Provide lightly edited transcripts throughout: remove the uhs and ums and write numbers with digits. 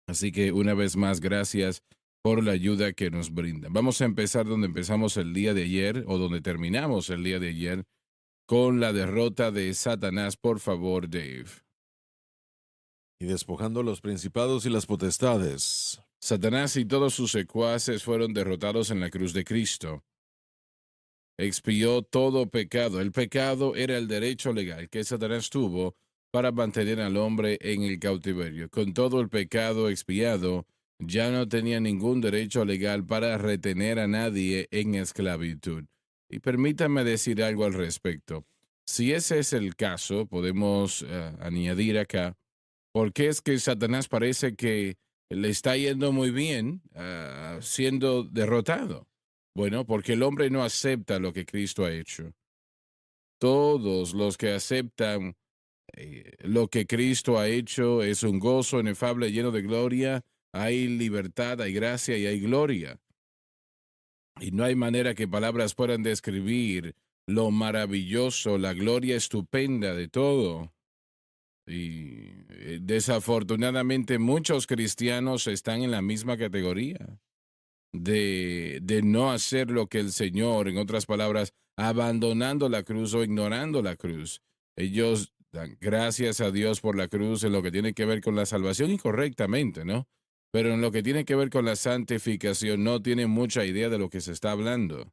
Así que una vez más, gracias por la ayuda que nos brindan. Vamos a empezar donde empezamos el día de ayer o donde terminamos el día de ayer con la derrota de Satanás. Por favor, Dave. Y despojando los principados y las potestades. Satanás y todos sus secuaces fueron derrotados en la cruz de Cristo. Expió todo pecado. El pecado era el derecho legal que Satanás tuvo para mantener al hombre en el cautiverio. Con todo el pecado expiado, ya no tenía ningún derecho legal para retener a nadie en esclavitud. Y permítame decir algo al respecto. Si ese es el caso, podemos añadir acá, ¿por qué es que Satanás parece que le está yendo muy bien siendo derrotado? Bueno, porque el hombre no acepta lo que Cristo ha hecho. Todos los que aceptan lo que Cristo ha hecho es un gozo inefable lleno de gloria. Hay libertad, hay gracia y hay gloria. Y no hay manera que palabras puedan describir lo maravilloso, la gloria estupenda de todo. Y desafortunadamente muchos cristianos están en la misma categoría de no hacer lo que el Señor, en otras palabras, abandonando la cruz o ignorando la cruz. Ellos dan gracias a Dios por la cruz en lo que tiene que ver con la salvación y correctamente, ¿no? Pero en lo que tiene que ver con la santificación no tienen mucha idea de lo que se está hablando.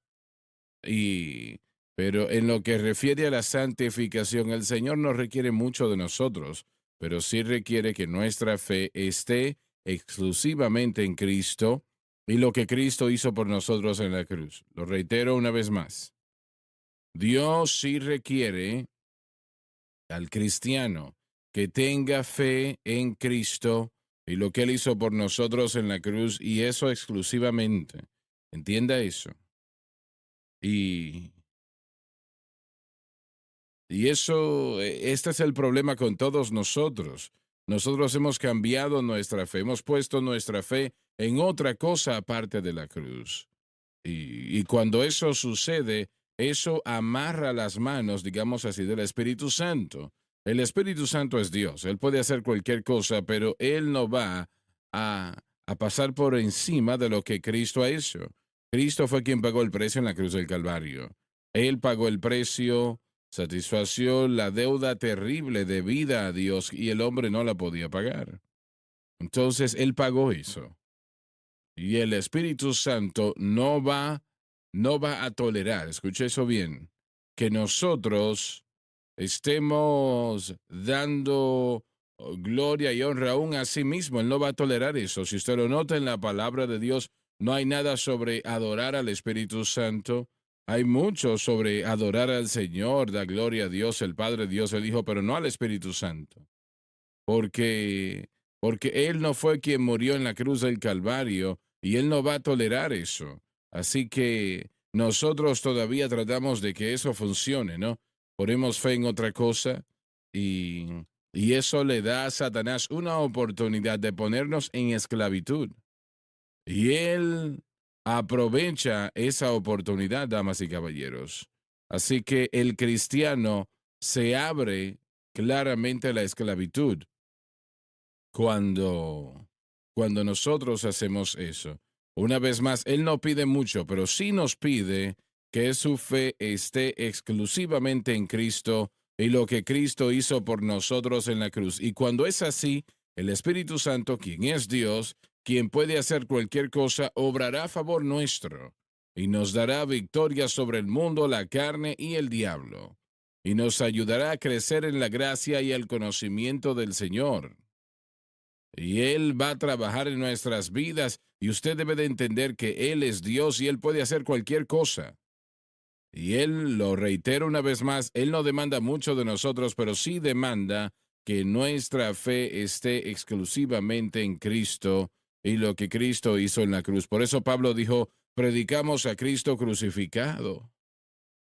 Y, pero en lo que refiere a la santificación, el Señor no requiere mucho de nosotros, pero sí requiere que nuestra fe esté exclusivamente en Cristo y lo que Cristo hizo por nosotros en la cruz. Lo reitero una vez más. Dios sí requiere al cristiano que tenga fe en Cristo y lo que Él hizo por nosotros en la cruz, y eso exclusivamente. Entienda eso. Y este es el problema con todos nosotros. Nosotros hemos cambiado nuestra fe, hemos puesto nuestra fe en otra cosa aparte de la cruz. Y cuando eso sucede, eso amarra las manos, digamos así, del Espíritu Santo. El Espíritu Santo es Dios, Él puede hacer cualquier cosa, pero Él no va a pasar por encima de lo que Cristo ha hecho. Cristo fue quien pagó el precio en la cruz del Calvario. Él pagó el precio, satisfació la deuda terrible de vida a Dios y el hombre no la podía pagar. Entonces, Él pagó eso. Y el Espíritu Santo no va a tolerar, escuche eso bien, que nosotros estemos dando gloria y honra aún a sí mismo. Él no va a tolerar eso. Si usted lo nota en la palabra de Dios, no hay nada sobre adorar al Espíritu Santo. Hay mucho sobre adorar al Señor, da gloria a Dios, el Padre, Dios, el Hijo, pero no al Espíritu Santo. Porque, porque Él no fue quien murió en la cruz del Calvario y Él no va a tolerar eso. Así que nosotros todavía tratamos de que eso funcione, ¿no? Ponemos fe en otra cosa y, y eso le da a Satanás una oportunidad de ponernos en esclavitud. Y Él aprovecha esa oportunidad, damas y caballeros. Así que el cristiano se abre claramente a la esclavitud cuando, cuando nosotros hacemos eso. Una vez más, Él no pide mucho, pero sí nos pide que su fe esté exclusivamente en Cristo y lo que Cristo hizo por nosotros en la cruz. Y cuando es así, el Espíritu Santo, quien es Dios, quien puede hacer cualquier cosa, obrará a favor nuestro y nos dará victoria sobre el mundo, la carne y el diablo, y nos ayudará a crecer en la gracia y el conocimiento del Señor. Y Él va a trabajar en nuestras vidas y usted debe de entender que Él es Dios y Él puede hacer cualquier cosa. Y Él, lo reitero una vez más, Él no demanda mucho de nosotros, pero sí demanda que nuestra fe esté exclusivamente en Cristo y lo que Cristo hizo en la cruz. Por eso Pablo dijo, predicamos a Cristo crucificado.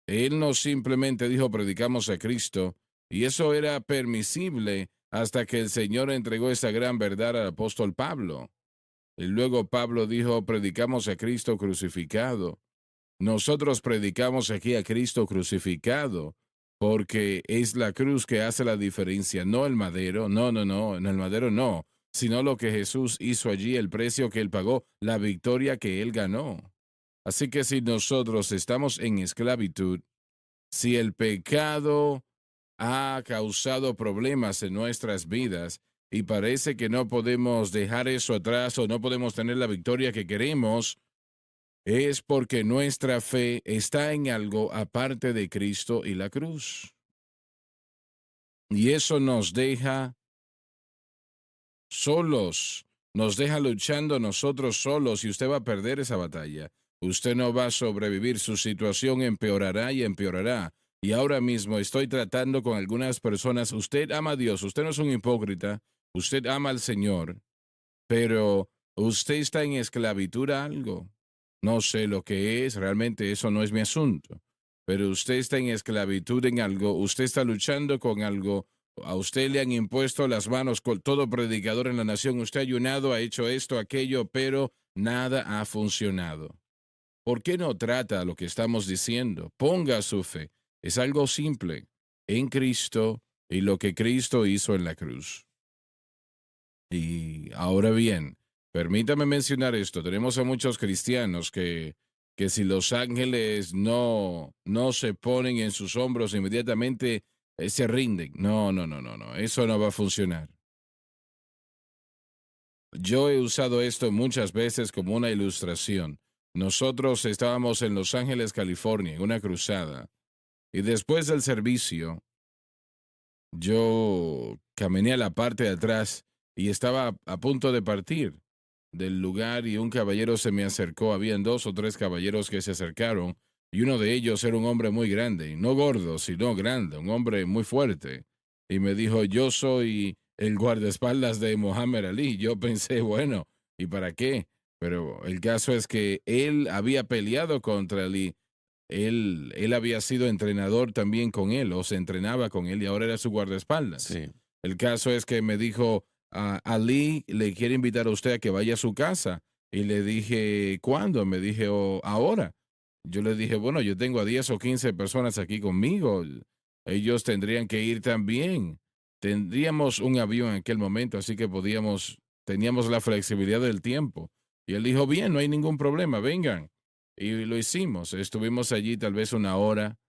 Él no simplemente dijo predicamos a Cristo, y eso era permisible hasta que el Señor entregó esa gran verdad al apóstol Pablo. Y luego Pablo dijo predicamos a Cristo crucificado. Nosotros predicamos aquí a Cristo crucificado, porque es la cruz que hace la diferencia, no el madero, no, en el madero no. sino lo que Jesús hizo allí, el precio que él pagó, la victoria que él ganó. Así que si nosotros estamos en esclavitud, si el pecado ha causado problemas en nuestras vidas y parece que no podemos dejar eso atrás o no podemos tener la victoria que queremos, es porque nuestra fe está en algo aparte de Cristo y la cruz. Y eso nos deja solos, nos deja luchando nosotros solos y usted va a perder esa batalla. Usted no va a sobrevivir, su situación empeorará y empeorará. Y ahora mismo estoy tratando con algunas personas, usted ama a Dios, usted no es un hipócrita, usted ama al Señor, pero usted está en esclavitud a algo. No sé lo que es, realmente eso no es mi asunto, pero usted está en esclavitud en algo, usted está luchando con algo, a usted le han impuesto las manos con todo predicador en la nación, usted ha ayunado, ha hecho esto, aquello, pero nada ha funcionado. ¿Por qué no trata lo que estamos diciendo? Ponga su fe. Es algo simple, en Cristo y lo que Cristo hizo en la cruz. Y ahora bien, permítame mencionar esto. Tenemos a muchos cristianos que si los ángeles no se ponen en sus hombros inmediatamente, se rinden. No, no, no, no, no. Eso no va a funcionar. Yo he usado esto muchas veces como una ilustración. Nosotros estábamos en Los Ángeles, California, en una cruzada. Y después del servicio, yo caminé a la parte de atrás y estaba a punto de partir del lugar y un caballero se me acercó. Habían dos o tres caballeros que se acercaron y uno de ellos era un hombre muy grande, y no gordo, sino grande, un hombre muy fuerte. Y me dijo, yo soy el guardaespaldas de Mohammed Ali. Yo pensé, bueno, ¿y para qué? Pero el caso es que él había peleado contra Ali. Él había sido entrenador también con él, o se entrenaba con él, y ahora era su guardaespaldas. Sí. El caso es que me dijo, Ali le quiere invitar a usted a que vaya a su casa. Y le dije, ¿cuándo? Me dije, "Oh, ahora. Yo le dije, bueno, yo tengo a 10 o 15 personas aquí conmigo. Ellos tendrían que ir también. Tendríamos un avión en aquel momento, así que teníamos la flexibilidad del tiempo. Y él dijo, bien, no hay ningún problema, vengan. Y lo hicimos. Estuvimos allí tal vez una hora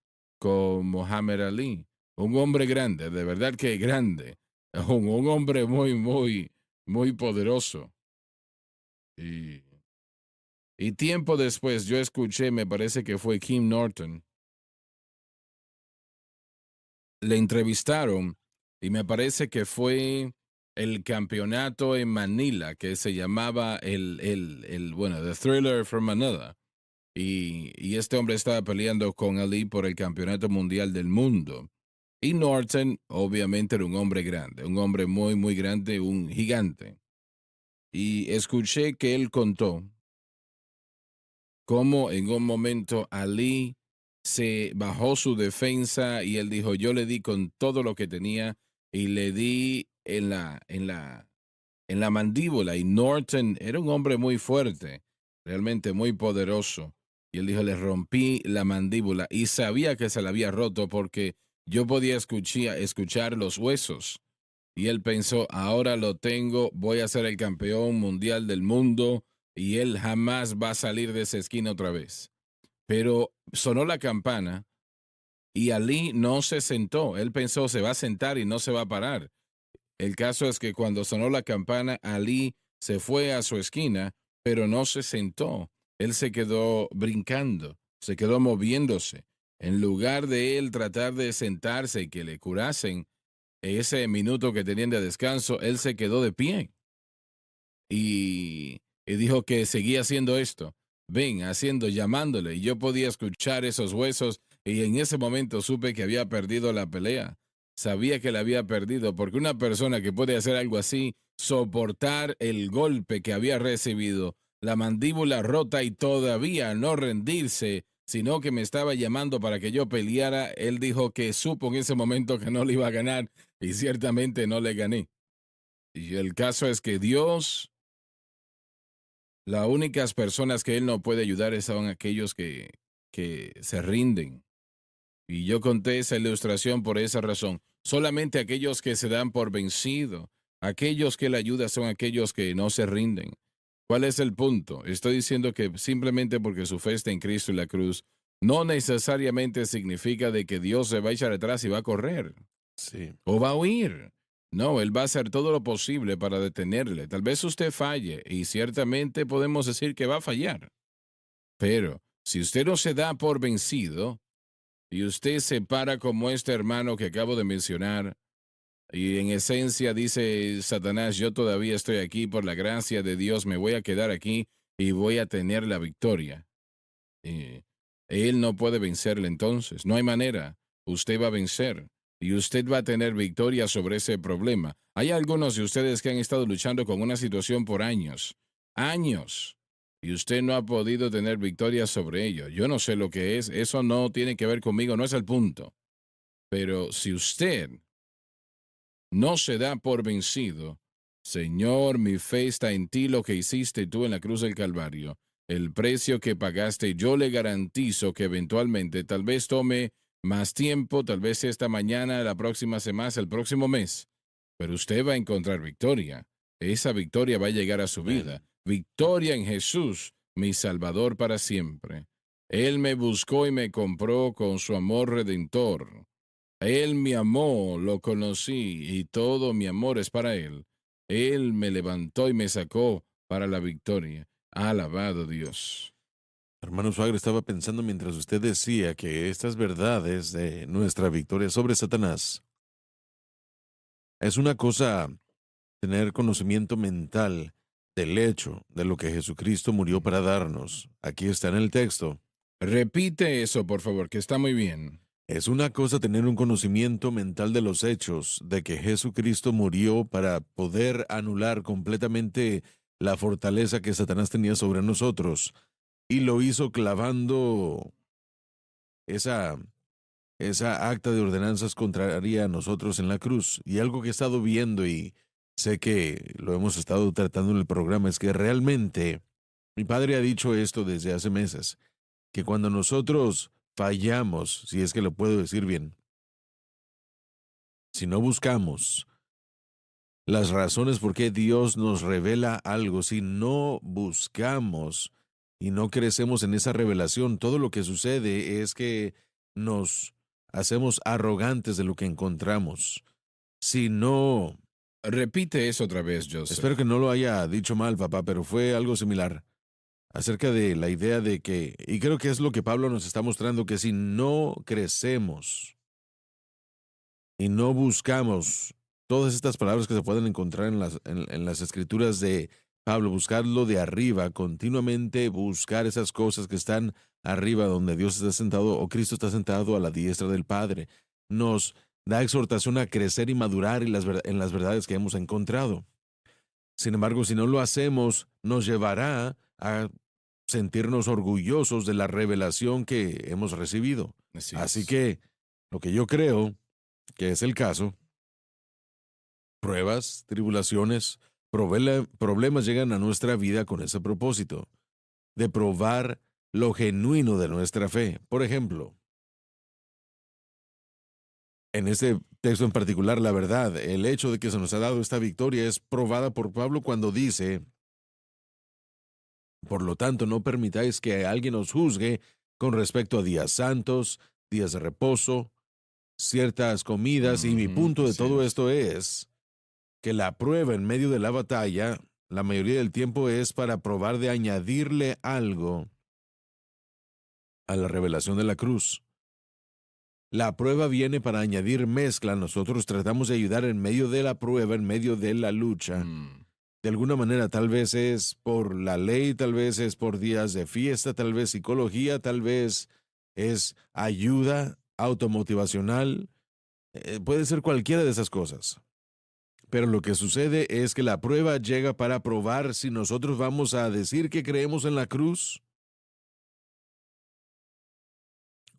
con Mohammed Ali, un hombre grande, de verdad que grande, un hombre muy, muy, muy poderoso. Y, y tiempo después yo escuché, me parece que fue Kim Norton, le entrevistaron y me parece que fue el campeonato en Manila, que se llamaba bueno, The Thriller from Manila. Y este hombre estaba peleando con Ali por el campeonato mundial del mundo. Y Norton, obviamente, era un hombre grande, un hombre muy, muy grande, un gigante. Y escuché que él contó cómo en un momento Ali se bajó su defensa y él dijo, yo le di con todo lo que tenía y le di en la mandíbula. Y Norton era un hombre muy fuerte, realmente muy poderoso. Y él dijo, le rompí la mandíbula y sabía que se la había roto porque yo podía escuchar los huesos. Y él pensó, ahora lo tengo, voy a ser el campeón mundial del mundo y él jamás va a salir de esa esquina otra vez. Pero sonó la campana y Ali no se sentó. Él pensó, se va a sentar y no se va a parar. El caso es que cuando sonó la campana, Ali se fue a su esquina, pero no se sentó. Él se quedó brincando, se quedó moviéndose. En lugar de él tratar de sentarse y que le curasen ese minuto que tenían de descanso, él se quedó de pie y dijo que seguía haciendo esto. Ven, haciendo, llamándole. Y yo podía escuchar esos huesos y en ese momento supe que había perdido la pelea. Sabía que la había perdido porque una persona que puede hacer algo así, soportar el golpe que había recibido, la mandíbula rota y todavía no rendirse, sino que me estaba llamando para que yo peleara, él dijo que supo en ese momento que no le iba a ganar y ciertamente no le gané. Y el caso es que Dios, las únicas personas que Él no puede ayudar son aquellos que se rinden. Y yo conté esa ilustración por esa razón. Solamente aquellos que se dan por vencido, Aquellos que él ayuda son aquellos que no se rinden. ¿Cuál es el punto? Estoy diciendo que simplemente porque su fe está en Cristo y la cruz, no necesariamente significa de que Dios se va a echar atrás y va a correr Sí. o va a huir. No, Él va a hacer todo lo posible para detenerle. Tal vez usted falle y ciertamente podemos decir que va a fallar. Pero si usted no se da por vencido y usted se para como este hermano que acabo de mencionar, y en esencia dice Satanás, yo todavía estoy aquí por la gracia de Dios, me voy a quedar aquí y voy a tener la victoria. Él no puede vencerle entonces, no hay manera. Usted va a vencer y usted va a tener victoria sobre ese problema. Hay algunos de ustedes que han estado luchando con una situación por años, años, y usted no ha podido tener victoria sobre ello. Yo no sé lo que es, eso no tiene que ver conmigo, no es el punto. Pero si usted no se da por vencido, Señor, mi fe está en ti, lo que hiciste tú en la cruz del Calvario. El precio que pagaste, yo le garantizo que eventualmente tal vez tome más tiempo, tal vez esta mañana, la próxima semana, el próximo mes, pero usted va a encontrar victoria. Esa victoria va a llegar a su vida. Amén. Victoria en Jesús, mi Salvador para siempre. Él me buscó y me compró con su amor redentor. Él me amó, lo conocí y todo mi amor es para Él. Él me levantó y me sacó para la victoria. Alabado Dios. Hermano Suagre, estaba pensando mientras usted decía que estas verdades de nuestra victoria sobre Satanás es una cosa tener conocimiento mental del hecho de lo que Jesucristo murió para darnos. Aquí está en el texto. Repite eso, por favor, que está muy bien. Es una cosa tener un conocimiento mental de los hechos, de que Jesucristo murió para poder anular completamente la fortaleza que Satanás tenía sobre nosotros, y lo hizo clavando esa, esa acta de ordenanzas contraria a nosotros en la cruz. Y algo que he estado viendo y sé que lo hemos estado tratando en el programa es que realmente mi padre ha dicho esto desde hace meses, que cuando nosotros fallamos, si es que lo puedo decir bien, si no buscamos las razones por qué Dios nos revela algo, si no buscamos y no crecemos en esa revelación, todo lo que sucede es que nos hacemos arrogantes de lo que encontramos. Si no, Repite eso otra vez, espero Joseph. que no lo haya dicho mal, papá, pero fue algo similar acerca de la idea de que, y creo que es lo que Pablo nos está mostrando, que si no crecemos y no buscamos todas estas palabras que se pueden encontrar en las escrituras de Pablo, buscarlo de arriba, continuamente buscar esas cosas que están arriba donde Dios está sentado o Cristo está sentado a la diestra del Padre, nos da exhortación a crecer y madurar en las verdades que hemos encontrado. Sin embargo, si no lo hacemos, nos llevará a sentirnos orgullosos de la revelación que hemos recibido. Así Así es. que lo que yo creo que es el caso, pruebas, tribulaciones, problemas llegan a nuestra vida con ese propósito, de probar lo genuino de nuestra fe. Por ejemplo, en este texto en particular, la verdad, el hecho de que se nos ha dado esta victoria es probada por Pablo cuando dice, por lo tanto, no permitáis que alguien os juzgue con respecto a días santos, días de reposo, ciertas comidas, y mi Ujú, punto de así todo es. esto es que la prueba en medio de la batalla, la mayoría del tiempo es para probar de añadirle algo a la revelación de la cruz. La prueba viene para añadir mezcla. Nosotros tratamos de ayudar en medio de la prueba, en medio de la lucha. Mm, De alguna manera, tal vez es por la ley, tal vez es por días de fiesta, tal vez psicología, tal vez es ayuda automotivacional. Puede ser cualquiera de esas cosas. Pero lo que sucede es que la prueba llega para probar si nosotros vamos a decir que creemos en la cruz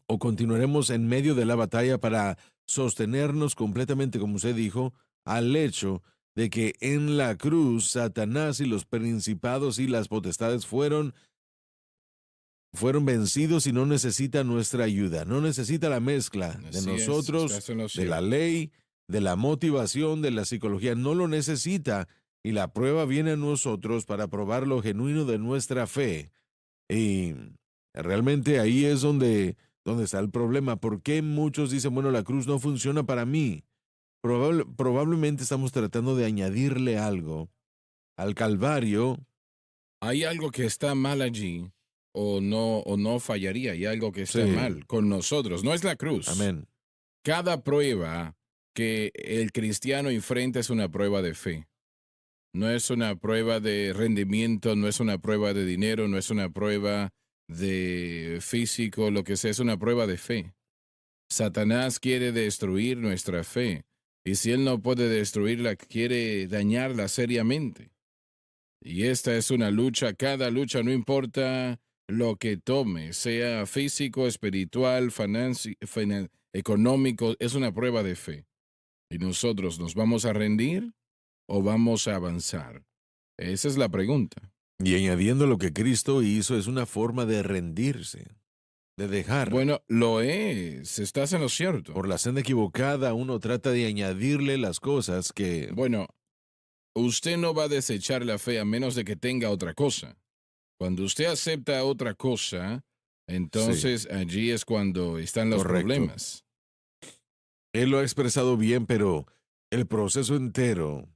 o continuaremos en medio de la batalla para sostenernos completamente, como usted dijo, al hecho de que en la cruz Satanás y los principados y las potestades fueron vencidos y no necesita nuestra ayuda, no necesita la mezcla de así es, nosotros, estás en lo de la cierto. ley de la motivación, de la psicología. No lo necesita. Y la prueba viene a nosotros para probar lo genuino de nuestra fe. Y realmente ahí es donde está el problema. ¿Por qué muchos dicen, bueno, la cruz no funciona para mí? Probablemente estamos tratando de añadirle algo al Calvario. Hay algo que está mal allí, o no fallaría, hay algo que está Sí, mal con nosotros. No es la cruz. amén. Cada prueba que el cristiano enfrenta es una prueba de fe. No es una prueba de rendimiento, no es una prueba de dinero, no es una prueba de físico, lo que sea, es una prueba de fe. Satanás quiere destruir nuestra fe, y si él no puede destruirla, quiere dañarla seriamente. Y esta es una lucha, cada lucha, no importa lo que tome, sea físico, espiritual, económico, es una prueba de fe. ¿Y nosotros nos vamos a rendir o vamos a avanzar? Esa es la pregunta. Y añadiendo lo que Cristo hizo es una forma de rendirse, de dejar. Bueno, lo es, estás en lo cierto. Por la senda equivocada uno trata de añadirle las cosas que... Bueno, usted no va a desechar la fe a menos de que tenga otra cosa. Cuando usted acepta otra cosa, Sí, entonces allí es cuando están los correcto. problemas. Él lo ha expresado bien, pero el proceso entero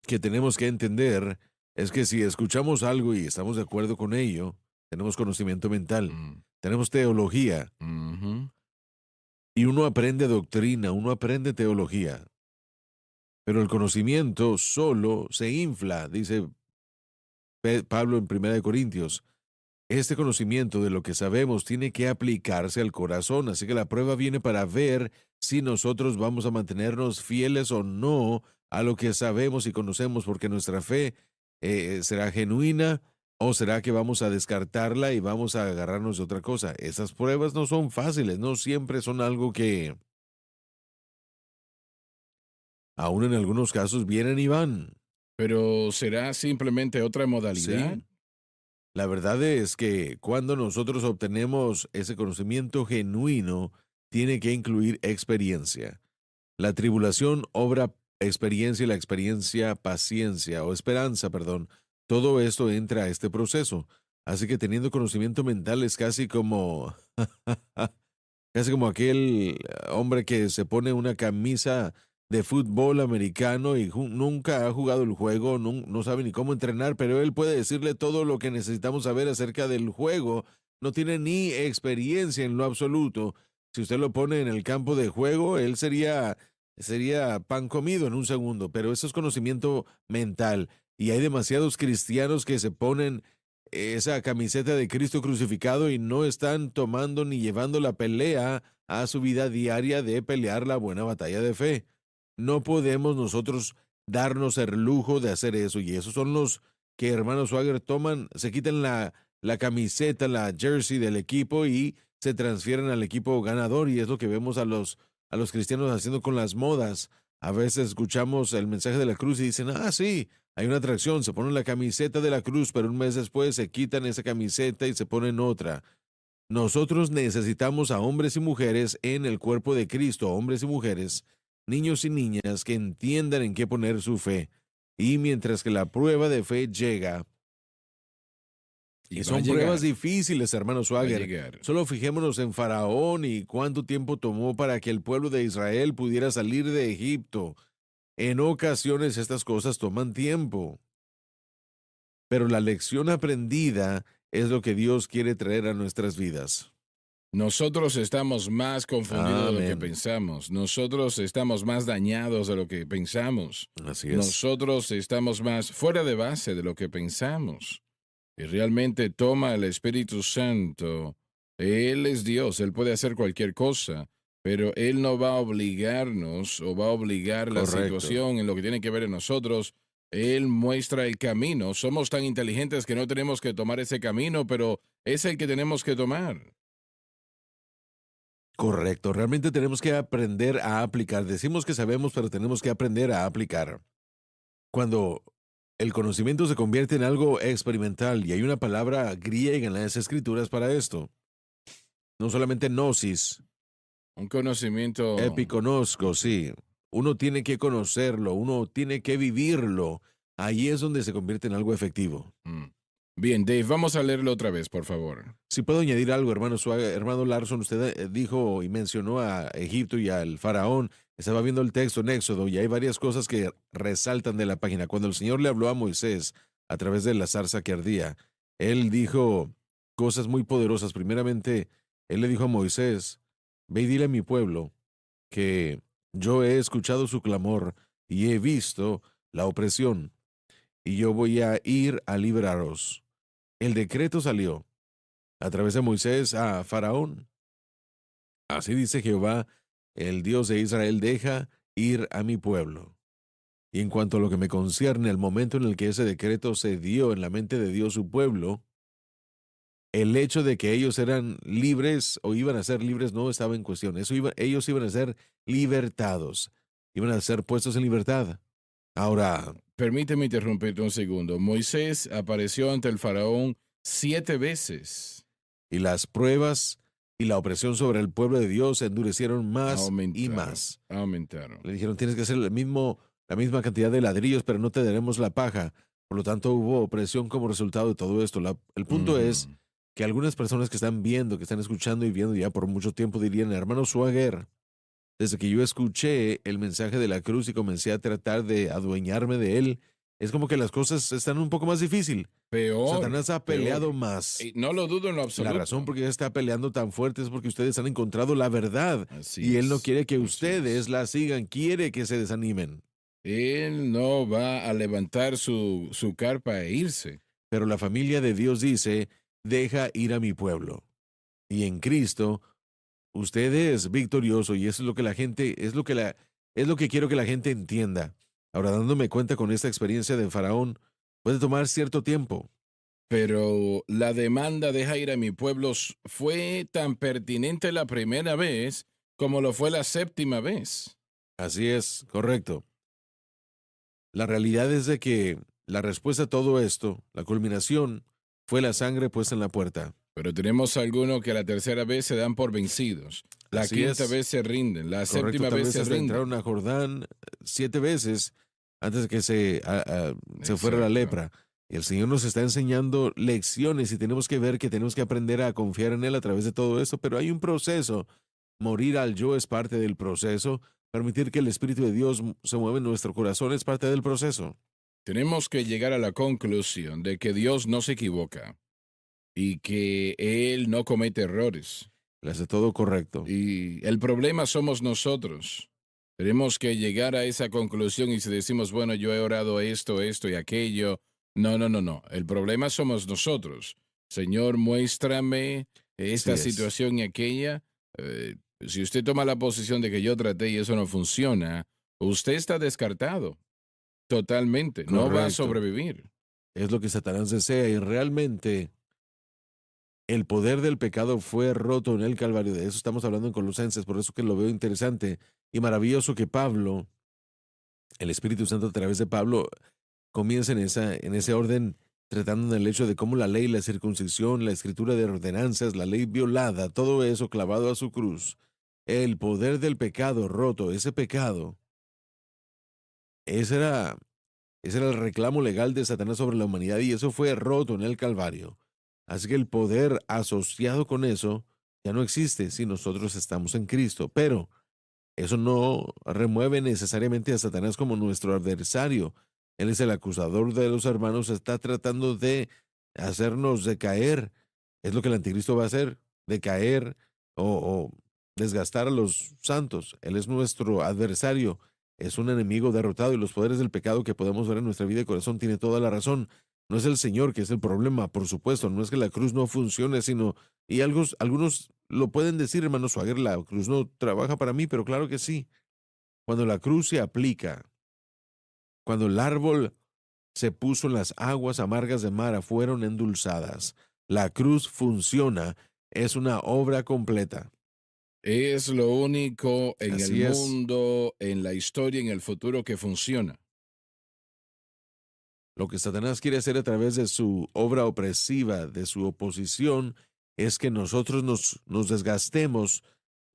que tenemos que entender es que si escuchamos algo y estamos de acuerdo con ello, tenemos conocimiento mental, Mm, tenemos teología, ujú. y uno aprende doctrina, uno aprende teología, pero el conocimiento solo se infla, dice Pablo en Primera de Corintios. Este conocimiento de lo que sabemos tiene que aplicarse al corazón, así que la prueba viene para ver si nosotros vamos a mantenernos fieles o no a lo que sabemos y conocemos, porque nuestra fe será genuina o será que vamos a descartarla y vamos a agarrarnos de otra cosa. Esas pruebas no son fáciles, no siempre son algo que, aún en algunos casos, vienen y van. Pero ¿será simplemente otra modalidad? Sí, la verdad es que cuando nosotros obtenemos ese conocimiento genuino, tiene que incluir experiencia. La tribulación obra experiencia y la experiencia paciencia o esperanza, perdón. Todo esto entra a este proceso. Así que teniendo conocimiento mental es casi como casi como aquel hombre que se pone una camisa de fútbol americano y nunca ha jugado el juego, no sabe ni cómo entrenar, pero él puede decirle todo lo que necesitamos saber acerca del juego. No tiene ni experiencia en lo absoluto. Si usted lo pone en el campo de juego, él sería pan comido en un segundo, pero eso es conocimiento mental. Y hay demasiados cristianos que se ponen esa camiseta de Cristo crucificado y no están tomando ni llevando la pelea a su vida diaria de pelear la buena batalla de fe. No podemos nosotros darnos el lujo de hacer eso, y esos son los que, hermano Swagger, toman, se quitan la camiseta, la jersey del equipo y se transfieren al equipo ganador, y es lo que vemos a los cristianos haciendo con las modas. A veces escuchamos el mensaje de la cruz y dicen, ah, sí, hay una atracción, se ponen la camiseta de la cruz, pero un mes después se quitan esa camiseta y se ponen otra. Nosotros necesitamos a hombres y mujeres en el cuerpo de Cristo, hombres y mujeres, niños y niñas que entiendan en qué poner su fe. Y mientras que la prueba de fe llega, Y y va a son pruebas llegar, difíciles, hermano va a Swagger. llegar. Solo fijémonos en Faraón y cuánto tiempo tomó para que el pueblo de Israel pudiera salir de Egipto. En ocasiones estas cosas toman tiempo, pero la lección aprendida es lo que Dios quiere traer a nuestras vidas. Nosotros estamos más confundidos de lo que Amén. pensamos. Nosotros estamos más dañados de lo que pensamos. Así es. Nosotros estamos más fuera de base de lo que pensamos. Y realmente toma el Espíritu Santo. Él es Dios, Él puede hacer cualquier cosa, pero Él no va a obligarnos o va a obligar la Correcto. situación en lo que tiene que ver en nosotros. Él muestra el camino. Somos tan inteligentes que no tenemos que tomar ese camino, pero es el que tenemos que tomar. Correcto. Realmente tenemos que aprender a aplicar. Decimos que sabemos, pero tenemos que aprender a aplicar. Cuando el conocimiento se convierte en algo experimental, y hay una palabra griega en las escrituras para esto, no solamente gnosis, Un conocimiento. Epiconozco, sí. Uno tiene que conocerlo, uno tiene que vivirlo. Ahí es donde se convierte en algo efectivo. Mm. Bien, Dave, vamos a leerlo otra vez, por favor. Si puedo añadir algo, hermano Suárez, hermano Larson, usted dijo y mencionó a Egipto y al faraón. Estaba viendo el texto en Éxodo y hay varias cosas que resaltan de la página. Cuando el Señor le habló a Moisés a través de la zarza que ardía, él dijo cosas muy poderosas. Primeramente, él le dijo a Moisés, ve y dile a mi pueblo que yo he escuchado su clamor y he visto la opresión, y yo voy a ir a liberaros. El decreto salió a través de Moisés a Faraón. Así dice Jehová, el Dios de Israel, deja ir a mi pueblo. Y en cuanto a lo que me concierne, el momento en el que ese decreto se dio en la mente de Dios su pueblo, el hecho de que ellos eran libres o iban a ser libres no estaba en cuestión. Ellos iban a ser libertados, iban a ser puestos en libertad. Ahora, Permíteme interrumpirte un segundo. Moisés apareció ante el faraón 7 veces. y las pruebas y la opresión sobre el pueblo de Dios se endurecieron más y Aumentaron, más. aumentaron. Le dijeron, tienes que hacer la misma cantidad de ladrillos, pero no te daremos la paja. Por lo tanto, hubo opresión como resultado de todo esto. El punto es Ujú. que algunas personas que están viendo, que están escuchando y viendo ya por mucho tiempo dirían, hermano Swagger, desde que yo escuché el mensaje de la cruz y comencé a tratar de adueñarme de él, es como que las cosas están un poco más difícil. Peor, Satanás ha peleado peor. más. Y no lo dudo en lo La razón absoluto. por qué él está peleando tan fuerte es porque ustedes han encontrado la verdad Así y él no es, quiere que así ustedes es. la sigan, quiere que se desanimen. Él no va a levantar su carpa e irse. Pero la familia de Dios dice, deja ir a mi pueblo. Y en Cristo, usted es victorioso y eso es lo que la gente, es lo que quiero que la gente entienda. Ahora, dándome cuenta con esta experiencia de Faraón, puede tomar cierto tiempo. Pero la demanda deja ir a mi pueblo fue tan pertinente la primera vez como lo fue la séptima vez. Así es, correcto. La realidad es de que la respuesta a todo esto, la culminación, fue la sangre puesta en la puerta. Pero tenemos algunos que la tercera vez se dan por vencidos. La Así quinta es, vez se rinden. La correcto. séptima Tal vez vez se hasta entraron rinden. a Jordán 7 veces antes de que se fuera la Exacto. lepra. Y el Señor nos está enseñando lecciones y tenemos que ver que tenemos que aprender a confiar en Él a través de todo esto. Pero hay un proceso. Morir al yo es parte del proceso. Permitir que el Espíritu de Dios se mueva en nuestro corazón es parte del proceso. Tenemos que llegar a la conclusión de que Dios no se equivoca y que Él no comete errores. Le hace todo correcto. Y el problema somos nosotros. Tenemos que llegar a esa conclusión y si decimos, bueno, yo he orado esto, esto y aquello. No, no, no, no. El problema somos nosotros. Señor, muéstrame Así esta es. situación y aquella. Si usted toma la posición de que yo traté y eso no funciona, usted está descartado. Totalmente. No va a Correcto. sobrevivir. Es lo que Satanás desea y realmente el poder del pecado fue roto en el Calvario. De eso estamos hablando en Colosenses, por eso que lo veo interesante y maravilloso que Pablo, el Espíritu Santo a través de Pablo, comienza en ese orden tratando del hecho de cómo la ley, la circuncisión, la escritura de ordenanzas, la ley violada, todo eso clavado a su cruz. El poder del pecado roto, ese pecado, ese era, ese era el reclamo legal de Satanás sobre la humanidad y eso fue roto en el Calvario. Así que el poder asociado con eso ya no existe si nosotros estamos en Cristo. Pero eso no remueve necesariamente a Satanás como nuestro adversario. Él es el acusador de los hermanos, está tratando de hacernos decaer. Es lo que el anticristo va a hacer, decaer o desgastar a los santos. Él es nuestro adversario, es un enemigo derrotado y los poderes del pecado que podemos ver en nuestra vida y corazón tiene toda la razón. No es el Señor que es el problema, por supuesto, no es que la cruz no funcione, sino, y algunos lo pueden decir, hermano Swagger, la cruz no trabaja para mí, pero claro que sí. Cuando la cruz se aplica, cuando el árbol se puso en las aguas amargas de Mara, fueron endulzadas. La cruz funciona, es una obra completa. Es lo único en el Así es. mundo, en la historia, en el futuro que funciona. Lo que Satanás quiere hacer a través de su obra opresiva, de su oposición, es que nosotros nos desgastemos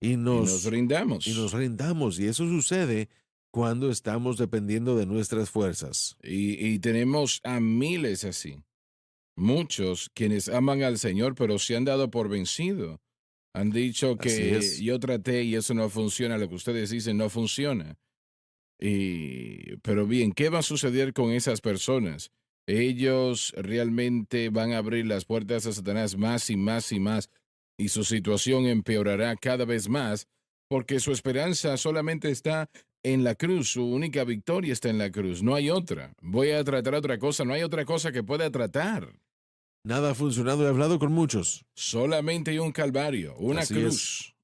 y y nos nos, y nos rindamos. rindamos. Y eso sucede cuando estamos dependiendo de nuestras fuerzas. Y tenemos a miles así, muchos quienes aman al Señor, pero se han dado por vencido. Han dicho Así que es. yo traté y eso no funciona, lo que ustedes dicen no funciona. Pero bien, ¿qué va a suceder con esas personas? Ellos realmente van a abrir las puertas a Satanás más y más y más, y su situación empeorará cada vez más, porque su esperanza solamente está en la cruz, su única victoria está en la cruz, no hay otra. Voy a tratar otra cosa, no hay otra cosa que pueda tratar. Nada ha funcionado. He hablado con muchos. Solamente hay un calvario, una Así es. cruz.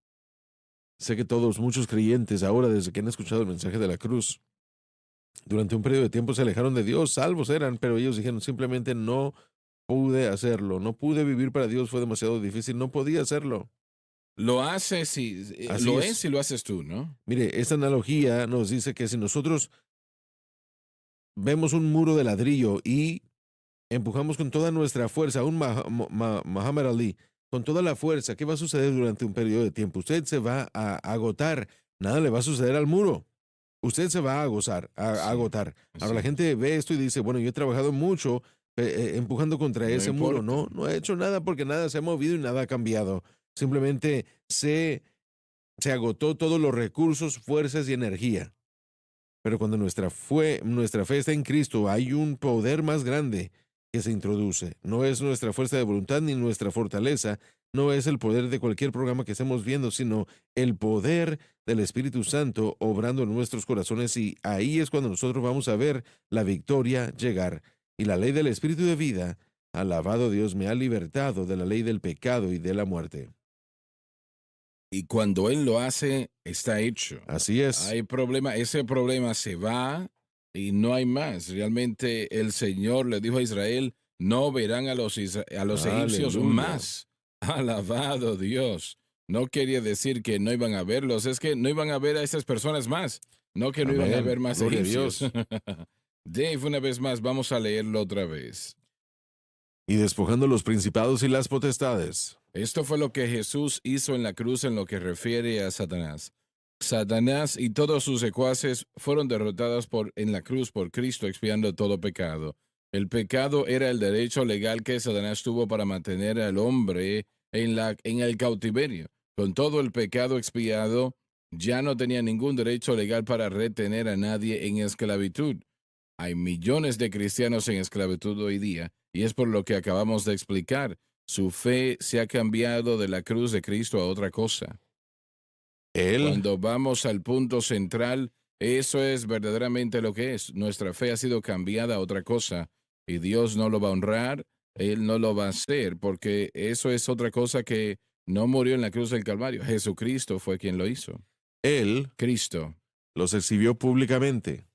Sé que todos, muchos creyentes, ahora desde que han escuchado el mensaje de la cruz, durante un periodo de tiempo se alejaron de Dios, salvos eran, pero ellos dijeron simplemente no pude hacerlo, no pude vivir para Dios, fue demasiado difícil, no podía hacerlo. Lo haces si Así lo es es. si lo haces tú, ¿no? Mire, esta analogía nos dice que si nosotros vemos un muro de ladrillo y empujamos con toda nuestra fuerza a un Muhammad Ali, con toda la fuerza, ¿qué va a suceder durante un periodo de tiempo? Usted se va a agotar, nada le va a suceder al muro. Usted se va a gozar, a Sí, agotar. Ahora así la es. gente ve esto y dice, bueno, yo he trabajado mucho empujando contra No ese muro. importa. No, no he hecho nada porque nada se ha movido y nada ha cambiado. Simplemente se agotó todos los recursos, fuerzas y energía. Pero cuando nuestra fe está en Cristo, hay un poder más grande que se introduce. No es nuestra fuerza de voluntad ni nuestra fortaleza, no es el poder de cualquier programa que estemos viendo, sino el poder del Espíritu Santo obrando en nuestros corazones y ahí es cuando nosotros vamos a ver la victoria llegar. Y la ley del Espíritu de vida, alabado Dios, me ha libertado de la ley del pecado y de la muerte. Y cuando Él lo hace, está hecho. Así es. Hay problema, ese problema se va y no hay más. Realmente el Señor le dijo a Israel, no verán a a los egipcios Aleluya. más. Alabado Dios. No quería decir que no iban a verlos, es que no iban a ver a esas personas más, no que no iban a ver Amén. más Gloria a egipcios. Dios. Dave, una vez más, vamos a leerlo otra vez. Y despojando los principados y las potestades. Esto fue lo que Jesús hizo en la cruz en lo que refiere a Satanás. Satanás y todos sus secuaces fueron derrotados en la cruz por Cristo expiando todo pecado. El pecado era el derecho legal que Satanás tuvo para mantener al hombre en el cautiverio. Con todo el pecado expiado, ya no tenía ningún derecho legal para retener a nadie en esclavitud. Hay millones de cristianos en esclavitud hoy día, y es por lo que acabamos de explicar. Su fe se ha cambiado de la cruz de Cristo a otra cosa. Él, Cuando vamos al punto central, eso es verdaderamente lo que es. Nuestra fe ha sido cambiada a otra cosa y Dios no lo va a honrar, Él no lo va a hacer, porque eso es otra cosa que no murió en la cruz del Calvario. Jesucristo fue quien lo hizo. él Cristo. los exhibió públicamente.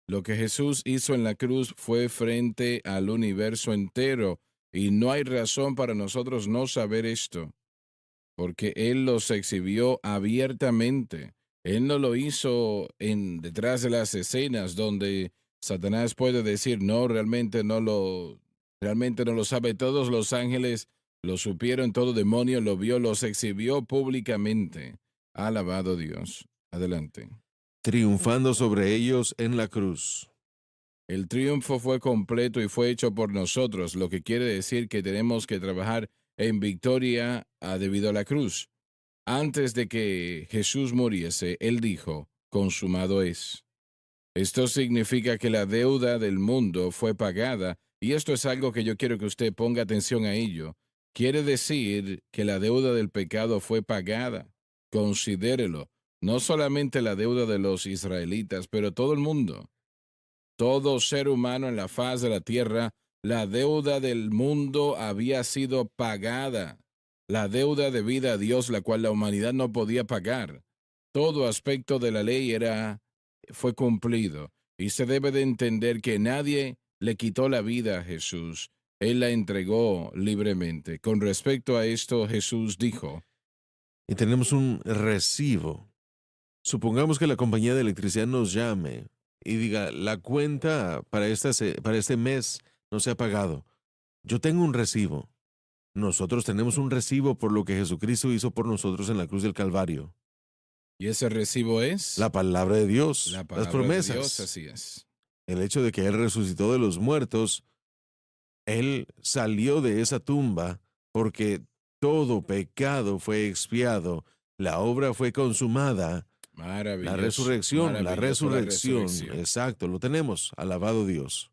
Lo que Jesús hizo en la cruz fue frente al universo entero y no hay razón para nosotros no saber esto, porque Él los exhibió abiertamente. Él no lo hizo detrás de las escenas donde Satanás puede decir, no, realmente no lo sabe. Todos los ángeles lo supieron, todo demonio lo vio, los exhibió públicamente. Alabado Dios. Adelante. Triunfando sobre ellos en la cruz. El triunfo fue completo y fue hecho por nosotros, lo que quiere decir que tenemos que trabajar en victoria debido a la cruz. Antes de que Jesús muriese, Él dijo, consumado es. Esto significa que la deuda del mundo fue pagada, y esto es algo que yo quiero que usted ponga atención a ello. Quiere decir que la deuda del pecado fue pagada. Considérelo. No solamente la deuda de los israelitas, pero todo el mundo. Todo ser humano en la faz de la tierra, la deuda del mundo había sido pagada. La deuda debida a Dios, la cual la humanidad no podía pagar. Todo aspecto de la ley fue cumplido. Y se debe de entender que nadie le quitó la vida a Jesús. Él la entregó libremente. Con respecto a esto, Jesús dijo, Y tenemos un recibo. Supongamos que la compañía de electricidad nos llame y diga, la cuenta para, para este mes no se ha pagado. Yo tengo un recibo. Nosotros tenemos un recibo por lo que Jesucristo hizo por nosotros en la cruz del Calvario. ¿Y ese recibo es? La palabra de Dios, La las palabra de promesas. Dios, así es. El hecho de que Él resucitó de los muertos, Él salió de esa tumba porque todo pecado fue expiado, la obra fue consumada, Maravilloso, la maravilloso la resurrección, resurrección. exacto, lo tenemos, alabado Dios.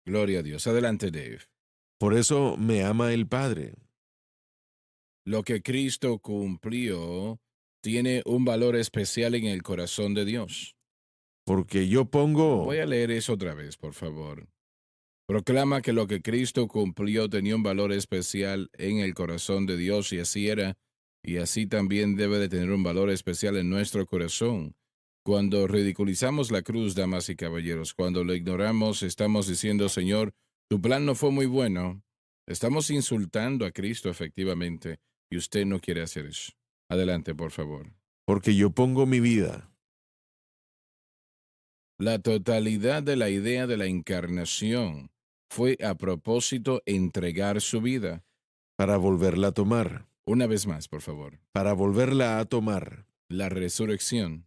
Gloria a Dios. Adelante, Dave. Por eso me ama el Padre, Lo que Cristo cumplió tiene un valor especial en el corazón de Dios. porque yo pongo, Voy a leer eso otra vez, por favor. Proclama que lo que Cristo cumplió tenía un valor especial en el corazón de Dios y así era, y así también debe de tener un valor especial en nuestro corazón. Cuando ridiculizamos la cruz, damas y caballeros, cuando lo ignoramos, estamos diciendo, Señor, tu plan no fue muy bueno. Estamos insultando a Cristo efectivamente, y usted no quiere hacer eso. Adelante, por favor. porque yo pongo mi vida. La totalidad de la idea de la encarnación fue a propósito entregar su vida. Para volverla a tomar, Una vez más, por favor. para volverla a tomar. La resurrección.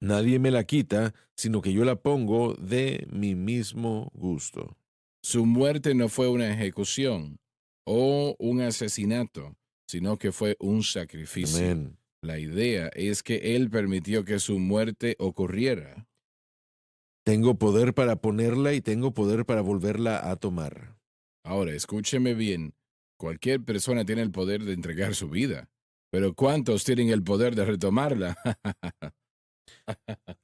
Nadie me la quita, sino que yo la pongo de mi mismo gusto. Su muerte no fue una ejecución o un asesinato, sino que fue un sacrificio. Amén. La idea es que Él permitió que su muerte ocurriera. Tengo poder para ponerla y tengo poder para volverla a tomar. Ahora, escúcheme bien. Cualquier persona tiene el poder de entregar su vida, pero ¿cuántos tienen el poder de retomarla?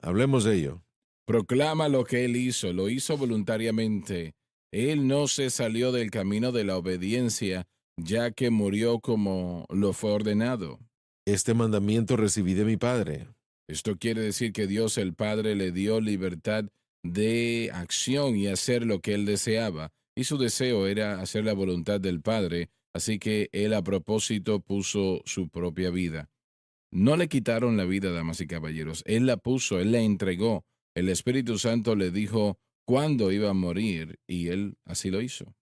Hablemos de ello. Proclama lo que Él hizo, lo hizo voluntariamente. Él no se salió del camino de la obediencia, ya que murió como lo fue ordenado. Este mandamiento recibí de mi Padre. Esto quiere decir que Dios el Padre le dio libertad de acción y hacer lo que Él deseaba, y su deseo era hacer la voluntad del Padre, así que Él a propósito puso su propia vida. No le quitaron la vida, damas y caballeros, Él la puso, Él la entregó. El Espíritu Santo le dijo cuándo iba a morir, y Él así lo hizo.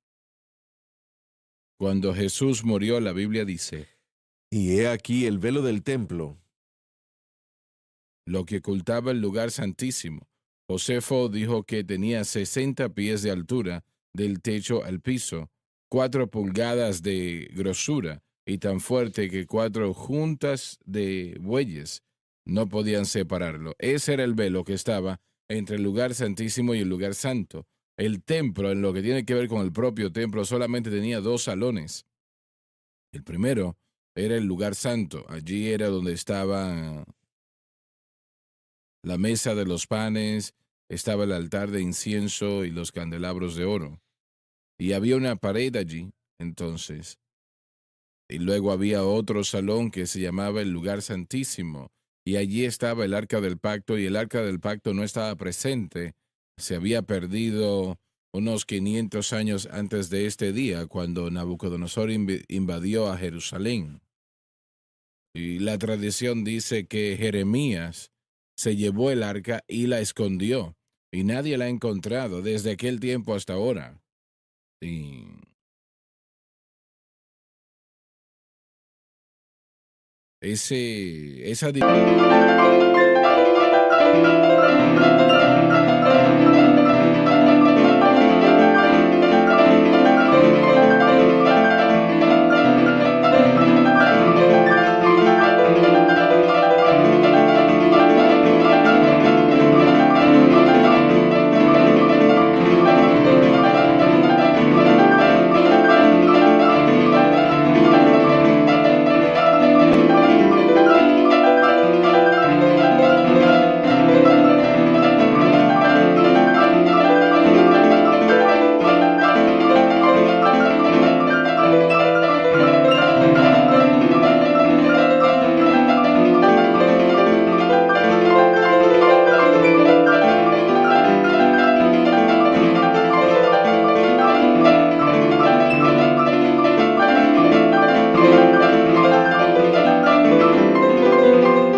Cuando Jesús murió, la Biblia dice, Y he aquí el velo del templo. lo que ocultaba el lugar santísimo. Josefo dijo que tenía 60 pies de altura del techo al piso, 4 pulgadas de grosura y tan fuerte que 4 juntas de bueyes no podían separarlo. Ese era el velo que estaba entre el lugar santísimo y el lugar santo. El templo, en lo que tiene que ver con el propio templo, solamente tenía 2 salones. El primero era el lugar santo. Allí era donde estaba la mesa de los panes, estaba el altar de incienso y los candelabros de oro. Y había una pared allí, entonces. Y luego había otro salón que se llamaba el lugar santísimo. Y allí estaba el arca del pacto, y el arca del pacto no estaba presente. Se había perdido unos 500 años antes de este día, cuando Nabucodonosor invadió a Jerusalén. Y la tradición dice que Jeremías se llevó el arca y la escondió, y nadie la ha encontrado desde aquel tiempo hasta ahora. Y esa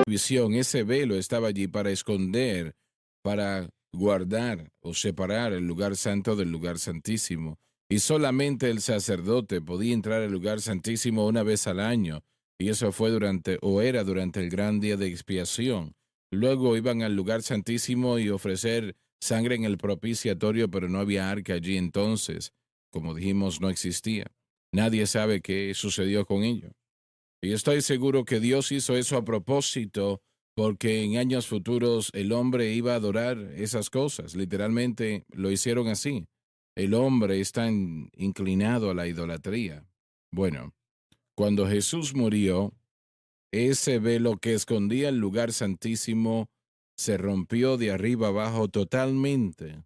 visión, ese velo estaba allí para esconder, para guardar o separar el lugar santo del lugar santísimo. Y solamente el sacerdote podía entrar al lugar santísimo una vez al año. y eso fue era durante el gran día de expiación. Luego iban al lugar santísimo y ofrecer sangre en el propiciatorio, pero no había arca allí entonces. Como dijimos, no existía. Nadie sabe qué sucedió con ello. Y estoy seguro que Dios hizo eso a propósito, porque en años futuros el hombre iba a adorar esas cosas. Literalmente lo hicieron así. El hombre está inclinado a la idolatría. Bueno, cuando Jesús murió, ese velo que escondía el lugar santísimo se rompió de arriba abajo totalmente.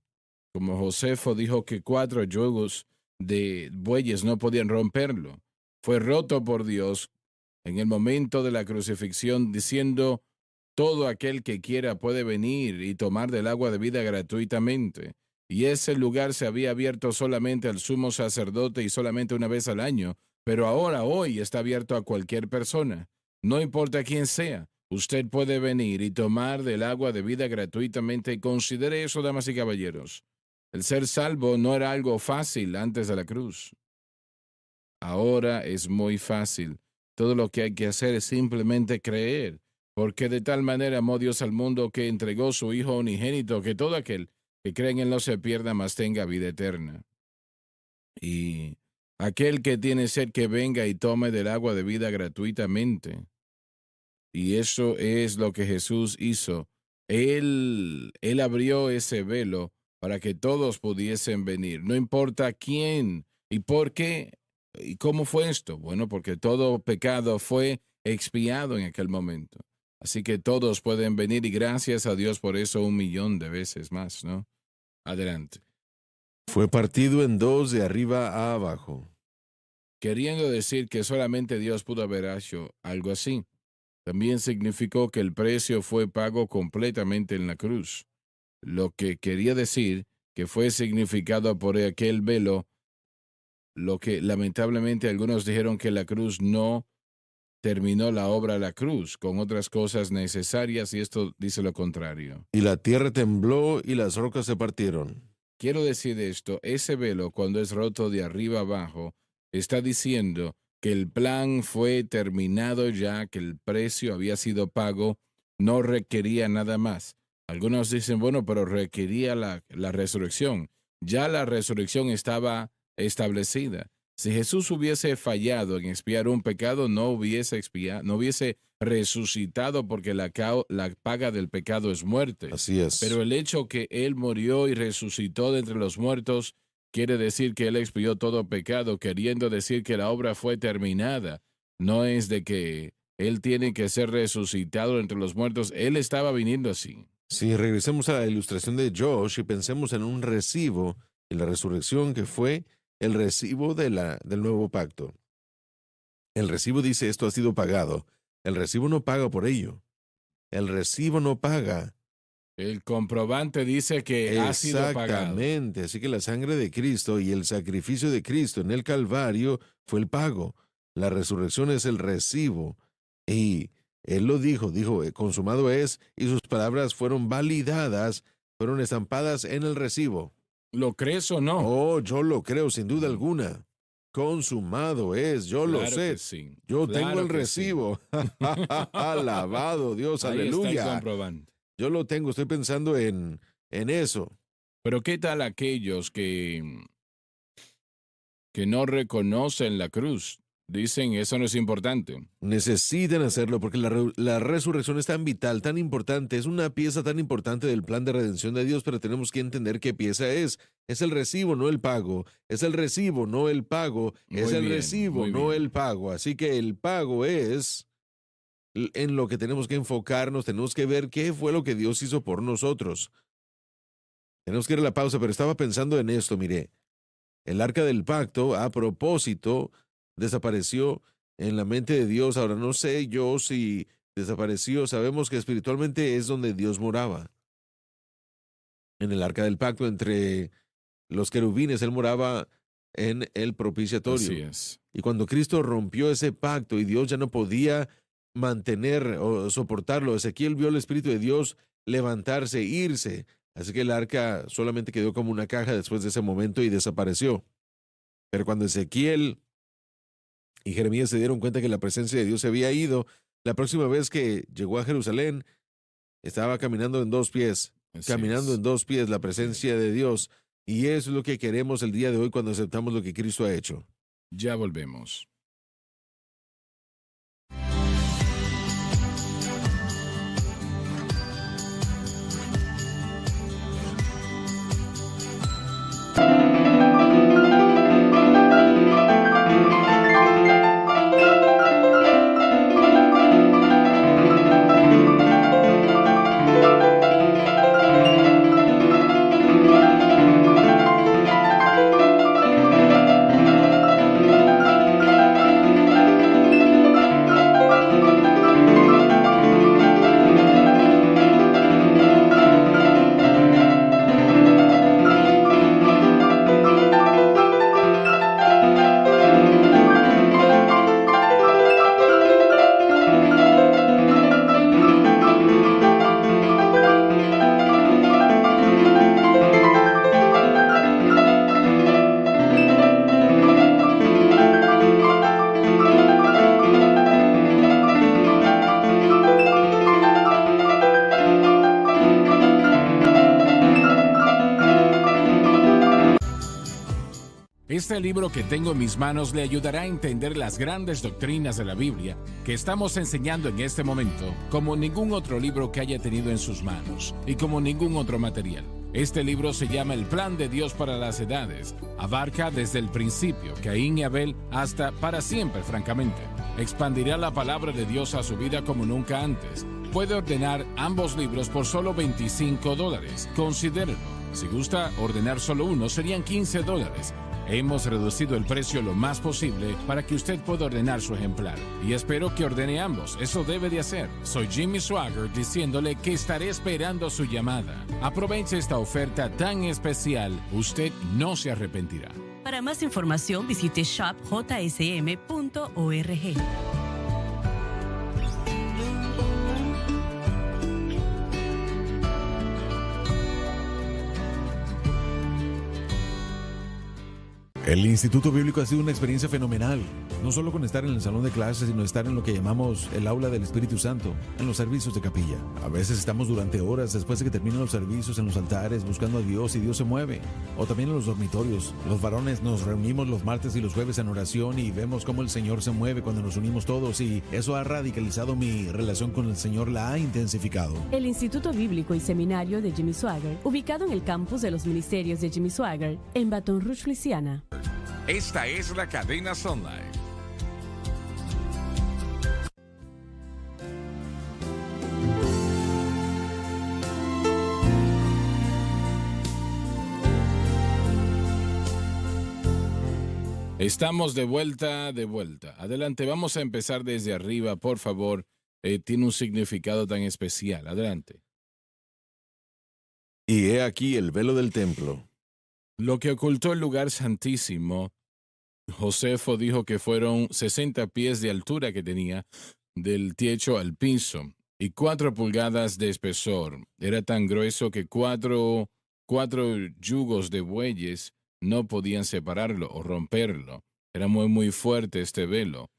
Como Josefo dijo que 4 yugos de bueyes no podían romperlo. Fue roto por Dios en el momento de la crucifixión, diciendo, todo aquel que quiera puede venir y tomar del agua de vida gratuitamente. Y ese lugar se había abierto solamente al sumo sacerdote y solamente una vez al año, pero ahora, hoy, está abierto a cualquier persona. No importa quién sea, usted puede venir y tomar del agua de vida gratuitamente. Considere eso, damas y caballeros. El ser salvo no era algo fácil antes de la cruz. Ahora es muy fácil. Todo lo que hay que hacer es simplemente creer, porque de tal manera amó Dios al mundo que entregó su Hijo unigénito, que todo aquel que cree en él no se pierda, mas tenga vida eterna. Y aquel que tiene sed, que venga y tome del agua de vida gratuitamente. Y eso es lo que Jesús hizo. Él abrió ese velo para que todos pudiesen venir. No importa quién y por qué y cómo fue esto. Bueno, porque todo pecado fue expiado en aquel momento. Así que todos pueden venir y gracias a Dios por eso 1,000,000 de veces más, ¿no? Adelante. Fue partido en dos de arriba a abajo. Queriendo decir que solamente Dios pudo haber hecho algo así. También significó que el precio fue pago completamente en la cruz, lo que quería decir que fue significado por aquel velo, lo que lamentablemente algunos dijeron que la cruz no terminó la obra de la cruz con otras cosas necesarias, y esto dice lo contrario. Y la tierra tembló y las rocas se partieron. Quiero decir esto, ese velo cuando es roto de arriba abajo, está diciendo que el plan fue terminado ya, que el precio había sido pago, no requería nada más. Algunos dicen, bueno, pero requería la resurrección. Ya la resurrección estaba establecida. Si Jesús hubiese fallado en expiar un pecado, no hubiese expiado, no hubiese resucitado, porque la paga del pecado es muerte. Así es. Pero el hecho que Él murió y resucitó de entre los muertos quiere decir que Él expió todo pecado, queriendo decir que la obra fue terminada. No es de que Él tiene que ser resucitado entre los muertos. Él estaba viniendo así. Si regresemos a la ilustración de Josh y pensemos en un recibo y la resurrección que fue el recibo del nuevo pacto. El recibo dice esto ha sido pagado. El recibo no paga por ello. El recibo no paga. El comprobante dice que ha sido pagado. Exactamente. Así que la sangre de Cristo y el sacrificio de Cristo en el Calvario fue el pago. La resurrección es el recibo. Y él lo dijo, consumado es, y sus palabras fueron validadas, fueron estampadas en el recibo. ¿Lo crees o no? Oh, yo lo creo, sin duda alguna. Consumado es, yo lo Claro sé. que sí. Yo Claro tengo el que sí. recibo. Alabado Dios, Ahí está el aleluya. comprobante. Yo lo tengo, estoy pensando en eso. Pero ¿qué tal aquellos que no reconocen la cruz? Dicen, eso no es importante. Necesitan hacerlo porque la resurrección es tan vital, tan importante, es una pieza tan importante del plan de redención de Dios, pero tenemos que entender qué pieza es. Es el recibo, no el pago. Es el recibo, no el pago. Es Muy el bien, recibo, muy no bien. el pago. Así que el pago es en lo que tenemos que enfocarnos, tenemos que ver qué fue lo que Dios hizo por nosotros. Tenemos que ir a la pausa, pero estaba pensando en esto, mire. El arca del pacto, a propósito, desapareció en la mente de Dios. Ahora no sé yo si desapareció. Sabemos que espiritualmente es donde Dios moraba. En el arca del pacto, entre los querubines, Él moraba en el Así propiciatorio. es. Y cuando Cristo rompió ese pacto y Dios ya no podía mantener o soportarlo, Ezequiel vio al Espíritu de Dios levantarse, irse. Así que el arca solamente quedó como una caja después de ese momento y desapareció. Pero cuando Ezequiel y Jeremías se dieron cuenta que la presencia de Dios se había ido, la próxima vez que llegó a Jerusalén, estaba caminando en dos pies, Así caminando es. en dos pies la Así presencia es. de Dios. Y eso es lo que queremos el día de hoy cuando aceptamos lo que Cristo ha hecho. Ya volvemos. Este libro que tengo en mis manos le ayudará a entender las grandes doctrinas de la Biblia que estamos enseñando en este momento, como ningún otro libro que haya tenido en sus manos y como ningún otro material. Este libro se llama El Plan de Dios para las Edades. Abarca desde el principio, Caín y Abel, hasta para siempre, francamente. Expandirá la palabra de Dios a su vida como nunca antes. Puede ordenar ambos libros por solo $25. Considérelo. Si gusta ordenar solo uno, serían $15. Hemos reducido el precio lo más posible para que usted pueda ordenar su ejemplar. Y espero que ordene ambos. Eso debe de hacer. Soy Jimmy Swaggart diciéndole que estaré esperando su llamada. Aproveche esta oferta tan especial. Usted no se arrepentirá. Para más información visite shopjsm.org. El Instituto Bíblico ha sido una experiencia fenomenal, no solo con estar en el salón de clases, sino estar en lo que llamamos el aula del Espíritu Santo, en los servicios de capilla. A veces estamos durante horas después de que terminan los servicios en los altares buscando a Dios y Dios se mueve. O también en los dormitorios. Los varones nos reunimos los martes y los jueves en oración y vemos cómo el Señor se mueve cuando nos unimos todos, y eso ha radicalizado mi relación con el Señor, la ha intensificado. El Instituto Bíblico y Seminario de Jimmy Swaggart, ubicado en el campus de los ministerios de Jimmy Swaggart, en Baton Rouge, Luisiana. Esta es la cadena Sun Life. Estamos de vuelta, de vuelta. Adelante, vamos a empezar desde arriba, por favor. Tiene un significado tan especial. Adelante. Y he aquí el velo del templo. Lo que ocultó el lugar santísimo, Josefo dijo que fueron 60 pies de altura que tenía del techo al piso y 4 pulgadas de espesor. Era tan grueso que cuatro yugos de bueyes no podían separarlo o romperlo. Era muy, muy fuerte este velo.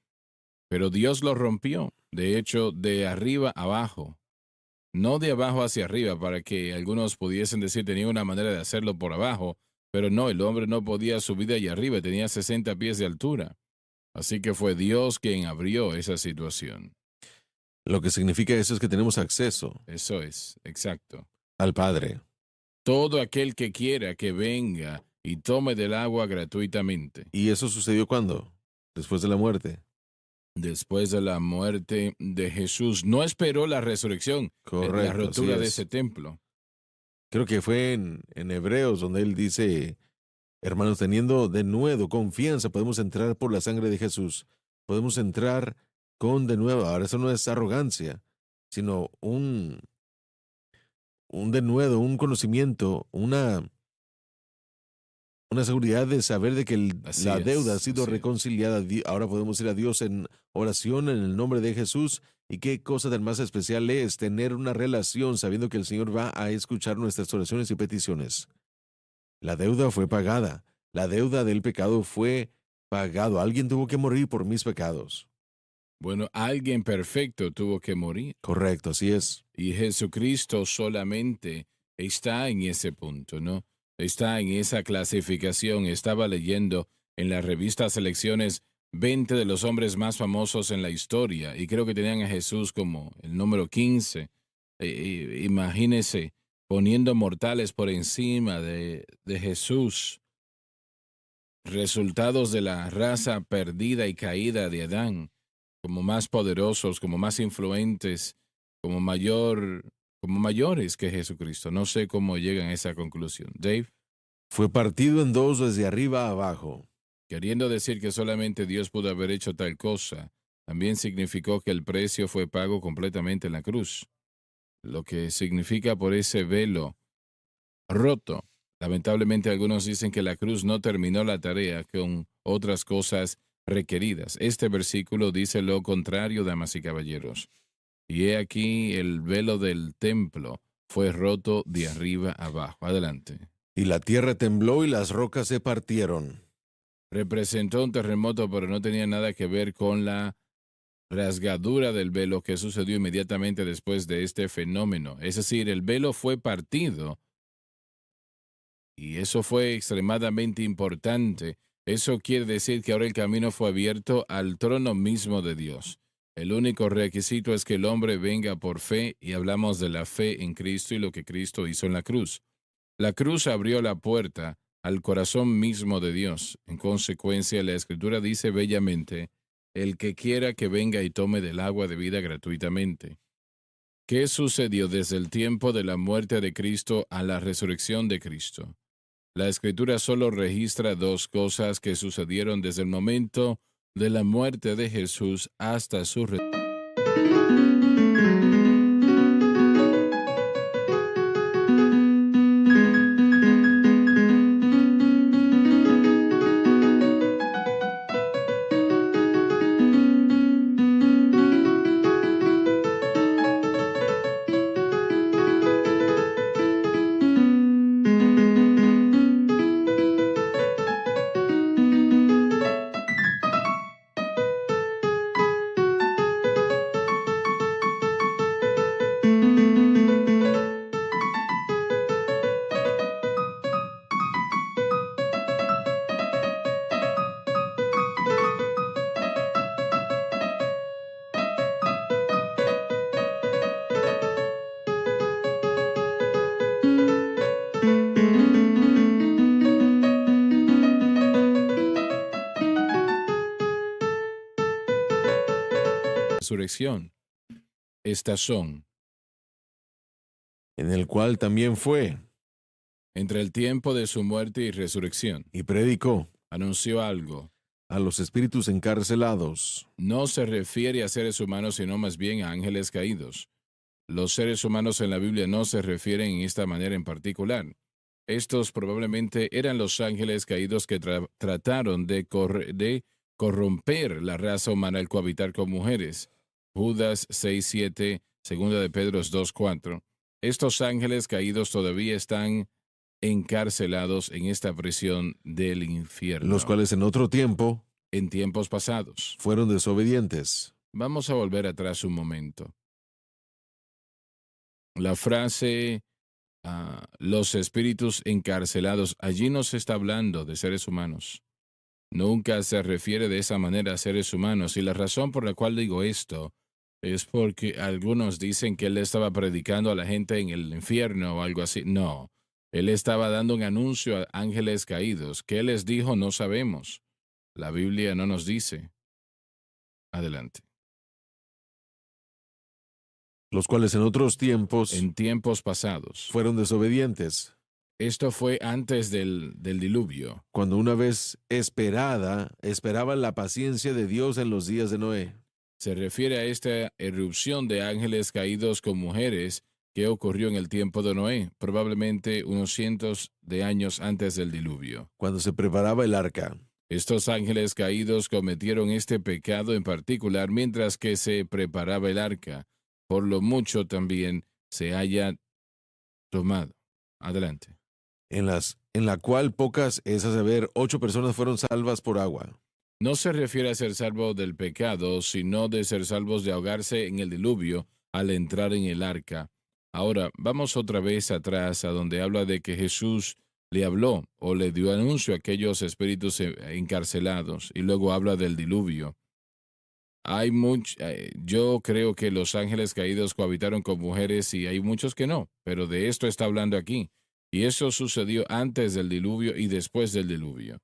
Pero Dios lo rompió, de hecho, de arriba abajo. No de abajo hacia arriba, para que algunos pudiesen decir tenía una manera de hacerlo por abajo, pero no, el hombre no podía subir de allá arriba, tenía 60 pies de altura. Así que fue Dios quien abrió esa situación. Lo que significa eso es que tenemos acceso Eso es, exacto. al Padre. Todo aquel que quiera que venga y tome del agua gratuitamente. ¿Y eso sucedió cuándo? Después de la muerte. Después de la muerte de Jesús, no esperó la resurrección, Correcto, la rotura así de es. ese templo. Creo que fue en Hebreos donde él dice, hermanos, teniendo de nuevo confianza, podemos entrar por la sangre de Jesús. Podemos entrar con de nuevo. Ahora eso no es arrogancia, sino un denuedo, un conocimiento, una seguridad de saber de que Así la es, deuda ha sido así es. reconciliada. Ahora podemos ir a Dios en oración en el nombre de Jesús. Y qué cosa tan más especial es tener una relación sabiendo que el Señor va a escuchar nuestras oraciones y peticiones. La deuda fue pagada. La deuda del pecado fue pagado. Alguien tuvo que morir por mis pecados. Bueno, alguien perfecto tuvo que morir. Correcto, así es. Y Jesucristo solamente está en ese punto, ¿no? Está en esa clasificación. Estaba leyendo en la revista Selecciones 20 de los hombres más famosos en la historia y creo que tenían a Jesús como el número 15. Imagínese poniendo mortales por encima de Jesús. Resultados de la raza perdida y caída de Adán, como más poderosos, como más influentes, como mayores que Jesucristo. No sé cómo llegan a esa conclusión. Dave, Fue partido en dos desde arriba a abajo. queriendo decir que solamente Dios pudo haber hecho tal cosa, también significó que el precio fue pago completamente en la cruz, lo que significa por ese velo roto. Lamentablemente algunos dicen que la cruz no terminó la tarea con otras cosas requeridas. Este versículo dice lo contrario, damas y caballeros. Y he aquí el velo del templo fue roto de arriba abajo. Adelante. Y la tierra tembló y las rocas se partieron. Representó un terremoto, pero no tenía nada que ver con la rasgadura del velo que sucedió inmediatamente después de este fenómeno. Es decir, el velo fue partido. Y eso fue extremadamente importante. Eso quiere decir que ahora el camino fue abierto al trono mismo de Dios. El único requisito es que el hombre venga por fe y hablamos de la fe en Cristo y lo que Cristo hizo en la cruz. La cruz abrió la puerta al corazón mismo de Dios. En consecuencia, la Escritura dice bellamente, el que quiera que venga y tome del agua de vida gratuitamente. ¿Qué sucedió desde el tiempo de la muerte de Cristo a la resurrección de Cristo? La Escritura solo registra dos cosas que sucedieron desde el momento de la muerte de Jesús hasta su resurrección. Estas son, En el cual también fue, entre el tiempo de su muerte y resurrección, y predicó anunció algo. a los espíritus encarcelados. No se refiere a seres humanos, sino más bien a ángeles caídos. Los seres humanos en la Biblia no se refieren en esta manera en particular. Estos probablemente eran los ángeles caídos que trataron de corromper la raza humana al cohabitar con mujeres. Judas 6:7, segunda de Pedro 2:4. Estos ángeles caídos todavía están encarcelados en esta prisión del infierno. Los cuales en otro tiempo en tiempos pasados. fueron desobedientes. Vamos a volver atrás un momento. La frase los espíritus encarcelados, allí no se está hablando de seres humanos. Nunca se refiere de esa manera a seres humanos. Y la razón por la cual digo esto es porque algunos dicen que él estaba predicando a la gente en el infierno o algo así. No, él estaba dando un anuncio a ángeles caídos. ¿Qué les dijo? No sabemos. La Biblia no nos dice. Adelante. Los cuales en otros tiempos En tiempos pasados. fueron desobedientes, Esto fue antes del diluvio. cuando una vez esperaban la paciencia de Dios en los días de Noé. Se refiere a esta erupción de ángeles caídos con mujeres que ocurrió en el tiempo de Noé, probablemente unos cientos de años antes del diluvio. Cuando se preparaba el arca. Estos ángeles caídos cometieron este pecado en particular mientras que se preparaba el arca. Por lo mucho también se haya tomado. Adelante. En la cual pocas, es a saber, 8 personas fueron salvas por agua. no se refiere a ser salvo del pecado, sino de ser salvos de ahogarse en el diluvio al entrar en el arca. Ahora, vamos otra vez atrás a donde habla de que Jesús le habló o le dio anuncio a aquellos espíritus encarcelados y luego habla del diluvio. Yo creo que los ángeles caídos cohabitaron con mujeres y hay muchos que no, pero de esto está hablando aquí. Y eso sucedió antes del diluvio y después del diluvio.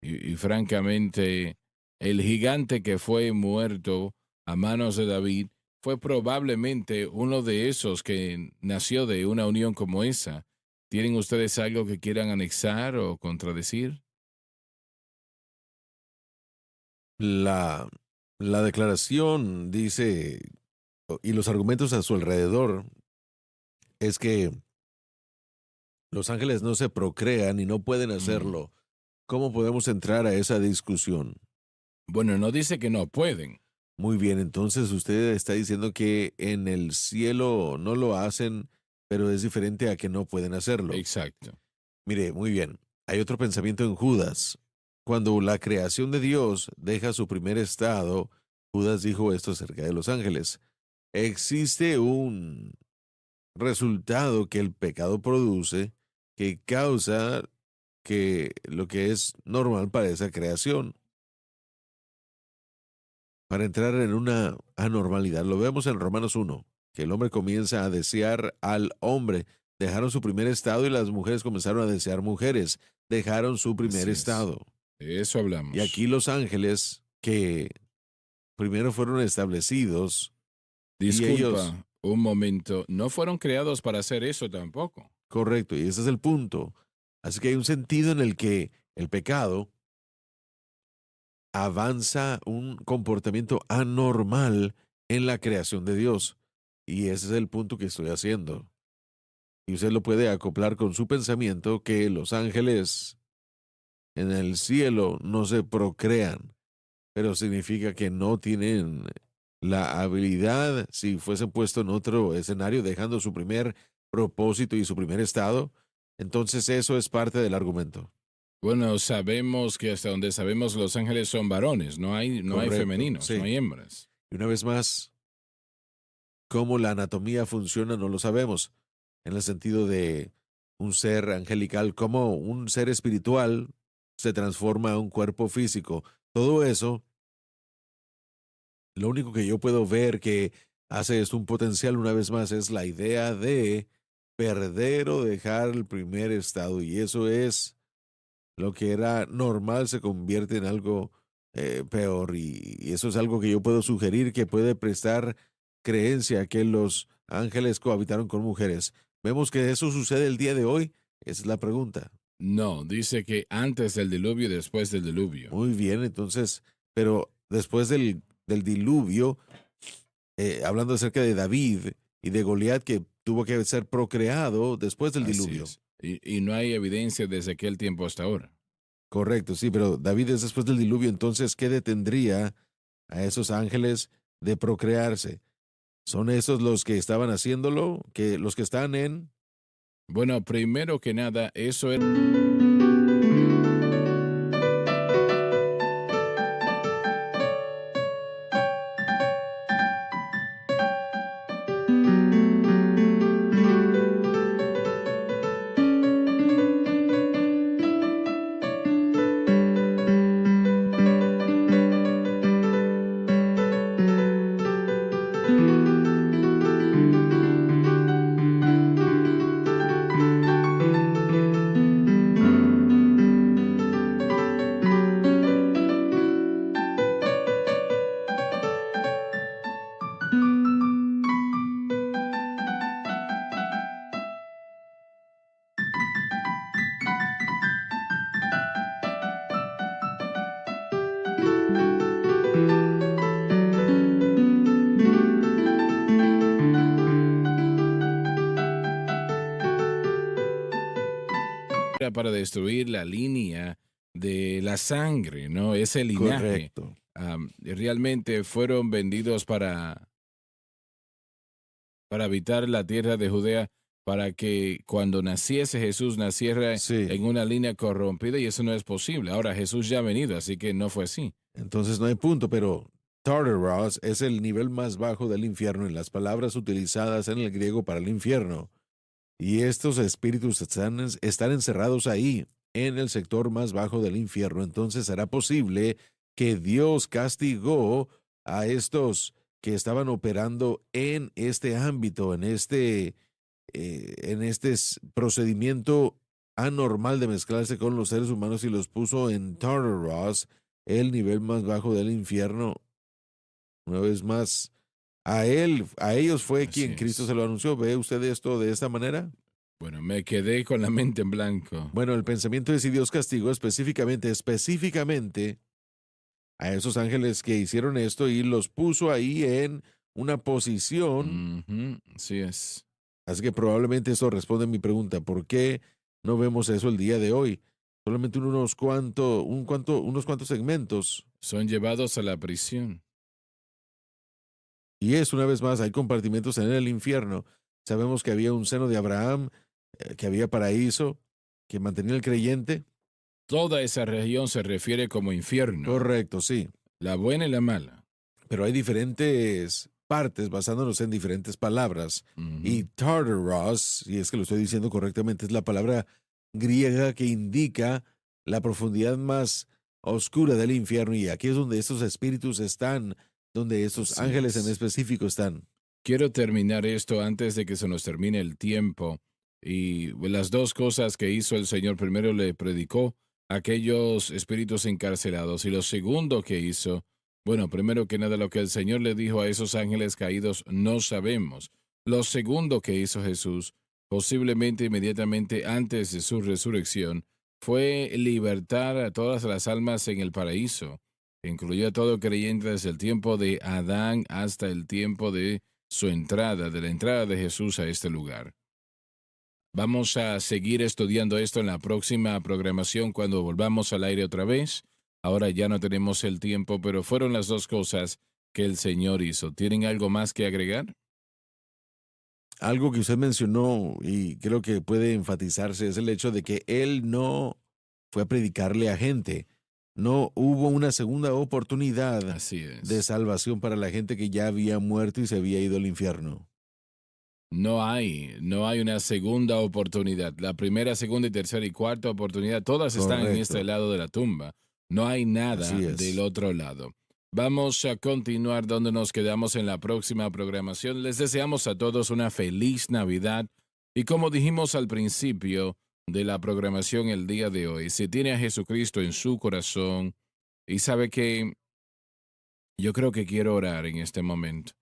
Y francamente, el gigante que fue muerto a manos de David fue probablemente uno de esos que nació de una unión como esa. ¿Tienen ustedes algo que quieran anexar o contradecir? La, la declaración dice, y los argumentos a su alrededor, es que los ángeles no se procrean y no pueden hacerlo. ¿Cómo podemos entrar a esa discusión? Bueno, no dice que no pueden. Muy bien, entonces usted está diciendo que en el cielo no lo hacen, pero es diferente a que no pueden hacerlo. Exacto. Mire, muy bien. Hay otro pensamiento en Judas. Cuando la creación de Dios deja su primer estado, Judas dijo esto acerca de los ángeles. Existe un resultado que el pecado produce que causa que lo que es normal para esa creación, para entrar en una anormalidad. Lo vemos en Romanos 1, que el hombre comienza a desear al hombre. Dejaron su primer estado y las mujeres comenzaron a desear mujeres. Dejaron su primer Así es. estado. De eso hablamos. Y aquí los ángeles que primero fueron establecidos, Disculpa, y ellos, un momento. No fueron creados para hacer eso tampoco. correcto, y ese es el punto. Así que hay un sentido en el que el pecado avanza un comportamiento anormal en la creación de Dios. Y ese es el punto que estoy haciendo. Y usted lo puede acoplar con su pensamiento que los ángeles en el cielo no se procrean, pero significa que no tienen la habilidad si fuesen puestos en otro escenario, dejando su primer propósito y su primer estado. Entonces eso es parte del argumento. Bueno, sabemos que hasta donde sabemos los ángeles son varones, no hay Correcto, femeninos, sí. no hay hembras. Y una vez más, cómo la anatomía funciona no lo sabemos, en el sentido de un ser angelical, cómo un ser espiritual se transforma a un cuerpo físico. Todo eso, lo único que yo puedo ver que hace esto un potencial una vez más es la idea de perder o dejar el primer estado. Y eso es lo que era normal se convierte en algo peor. Y eso es algo que yo puedo sugerir que puede prestar creencia a que los ángeles cohabitaron con mujeres. Vemos que eso sucede el día de hoy. Esa es la pregunta. No, dice que antes del diluvio y después del diluvio. Muy bien, entonces, pero después del diluvio, hablando acerca de David y de Goliat que tuvo que ser procreado después del Así diluvio. es. Y no hay evidencia desde aquel tiempo hasta ahora. Correcto, sí, pero David es después del diluvio, entonces, ¿qué detendría a esos ángeles de procrearse? ¿Son esos los que estaban haciéndolo? ¿Que los que están en? Bueno, primero que nada, eso era... para destruir la línea de la sangre, ¿no? Ese linaje. Correcto. Realmente fueron vendidos para habitar la tierra de Judea, para que cuando naciese Jesús naciera Sí. en una línea corrompida, y eso no es posible. Ahora Jesús ya ha venido, así que no fue así. Entonces no hay punto, pero Tartaros es el nivel más bajo del infierno en las palabras utilizadas en el griego para el infierno. Y estos espíritus están encerrados ahí, en el sector más bajo del infierno. Entonces será posible que Dios castigó a estos que estaban operando en este ámbito, en este procedimiento anormal de mezclarse con los seres humanos y los puso en Tartaros, el nivel más bajo del infierno. Una vez más, a ellos fue Así quien Cristo es. se lo anunció. ¿Ve usted esto de esta manera? Bueno, me quedé con la mente en blanco. Bueno, el pensamiento es si Dios castigó específicamente a esos ángeles que hicieron esto y los puso ahí en una posición. Ujú, así es. Así que probablemente esto responde a mi pregunta, ¿por qué no vemos eso el día de hoy? Solamente unos cuantos segmentos. Son llevados a la prisión. Y es, una vez más, hay compartimentos en el infierno. Sabemos que había un seno de Abraham, que había paraíso, que mantenía el creyente. Toda esa región se refiere como infierno, Correcto, sí. la buena y la mala. Pero hay diferentes partes basándonos en diferentes palabras. Ujú. Y Tartaros, si es que lo estoy diciendo correctamente, es la palabra griega que indica la profundidad más oscura del infierno. Y aquí es donde estos espíritus están, donde estos Así ángeles en es. específico están. Quiero terminar esto antes de que se nos termine el tiempo. Y las dos cosas que hizo el Señor, primero le predicó a aquellos espíritus encarcelados y lo segundo que hizo, bueno, primero que nada lo que el Señor le dijo a esos ángeles caídos no sabemos. Lo segundo que hizo Jesús, posiblemente inmediatamente antes de su resurrección, fue libertar a todas las almas en el paraíso. Incluyó a todo creyente desde el tiempo de Adán hasta el tiempo de su entrada, de la entrada de Jesús a este lugar. Vamos a seguir estudiando esto en la próxima programación cuando volvamos al aire otra vez. Ahora ya no tenemos el tiempo, pero fueron las dos cosas que el Señor hizo. ¿Tienen algo más que agregar? Algo que usted mencionó y creo que puede enfatizarse es el hecho de que él no fue a predicarle a gente. No hubo una segunda oportunidad Así de es. salvación para la gente que ya había muerto y se había ido al infierno. No hay una segunda oportunidad. La primera, segunda y tercera y cuarta oportunidad, todas están en este Correcto. lado de la tumba. No hay nada Así del es. otro lado. Vamos a continuar donde nos quedamos en la próxima programación. Les deseamos a todos una feliz Navidad y como dijimos al principio de la programación el día de hoy, si tiene a Jesucristo en su corazón y sabe que yo creo que quiero orar en este momento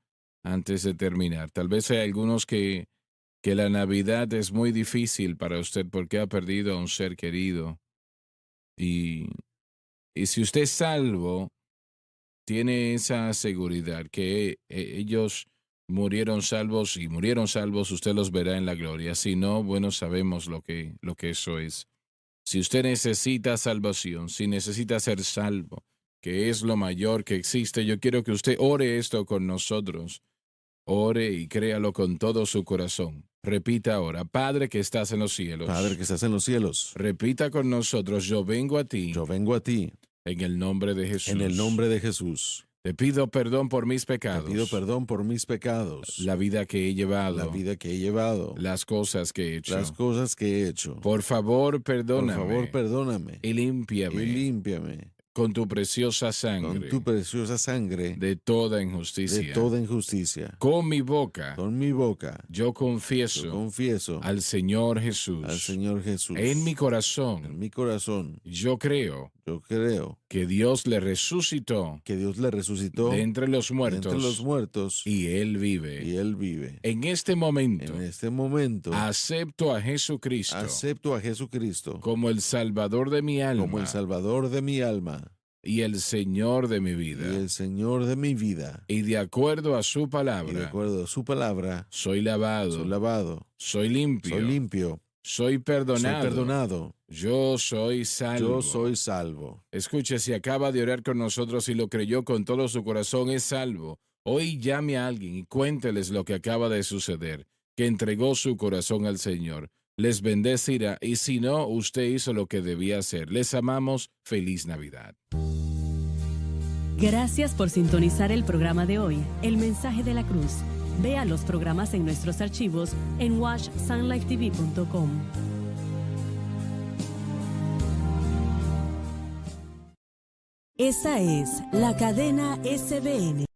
antes de terminar. Tal vez hay algunos que la Navidad es muy difícil para usted porque ha perdido a un ser querido. Y, y si usted es salvo, tiene esa seguridad que ellos murieron salvos y murieron salvos, usted los verá en la gloria. Si no, bueno, sabemos lo que eso es. Si usted necesita salvación, si necesita ser salvo, que es lo mayor que existe, yo quiero que usted ore esto con nosotros. Ore y créalo con todo su corazón. Repita ahora, Padre que estás en los Padre cielos. que estás en los cielos, Repita con nosotros, yo vengo a ti yo vengo a ti en el nombre de en el Jesús. nombre de Jesús. Te pido perdón por mis Te pido pecados, perdón por mis pecados, la vida que he llevado, la vida que he llevado, las cosas que he hecho. las cosas que he hecho. Por favor, Por perdóname favor, perdóname y y límpiame límpiame con tu preciosa con sangre tu preciosa sangre de toda de injusticia. toda injusticia. Con mi boca Con mi boca yo yo confieso confieso al Señor Jesús. al Señor Jesús. En mi En corazón mi corazón, yo creo yo creo que Dios le resucitó que Dios le resucitó de entre los de entre los muertos muertos y Él y vive. Él vive. En este momento En este momento, acepto a Jesucristo acepto a Jesucristo como el Salvador de mi como el alma Salvador de mi alma y el Señor de mi y vida. el Señor de mi vida. Y de acuerdo a su Y de palabra, acuerdo a su palabra, soy lavado, soy lavado, soy limpio, soy limpio, soy perdonado, soy perdonado, yo soy salvo. yo soy salvo. Escuche, si acaba de orar con nosotros y lo creyó con todo su corazón, es salvo. Hoy llame a alguien y cuénteles lo que acaba de suceder, que entregó su corazón al Señor. Les bendecirá y si no, usted hizo lo que debía hacer. Les amamos. Feliz Navidad. Gracias por sintonizar el programa de hoy, El Mensaje de la Cruz. Vea los programas en nuestros archivos en watchsunlifetv.com. Esa es la cadena SBN.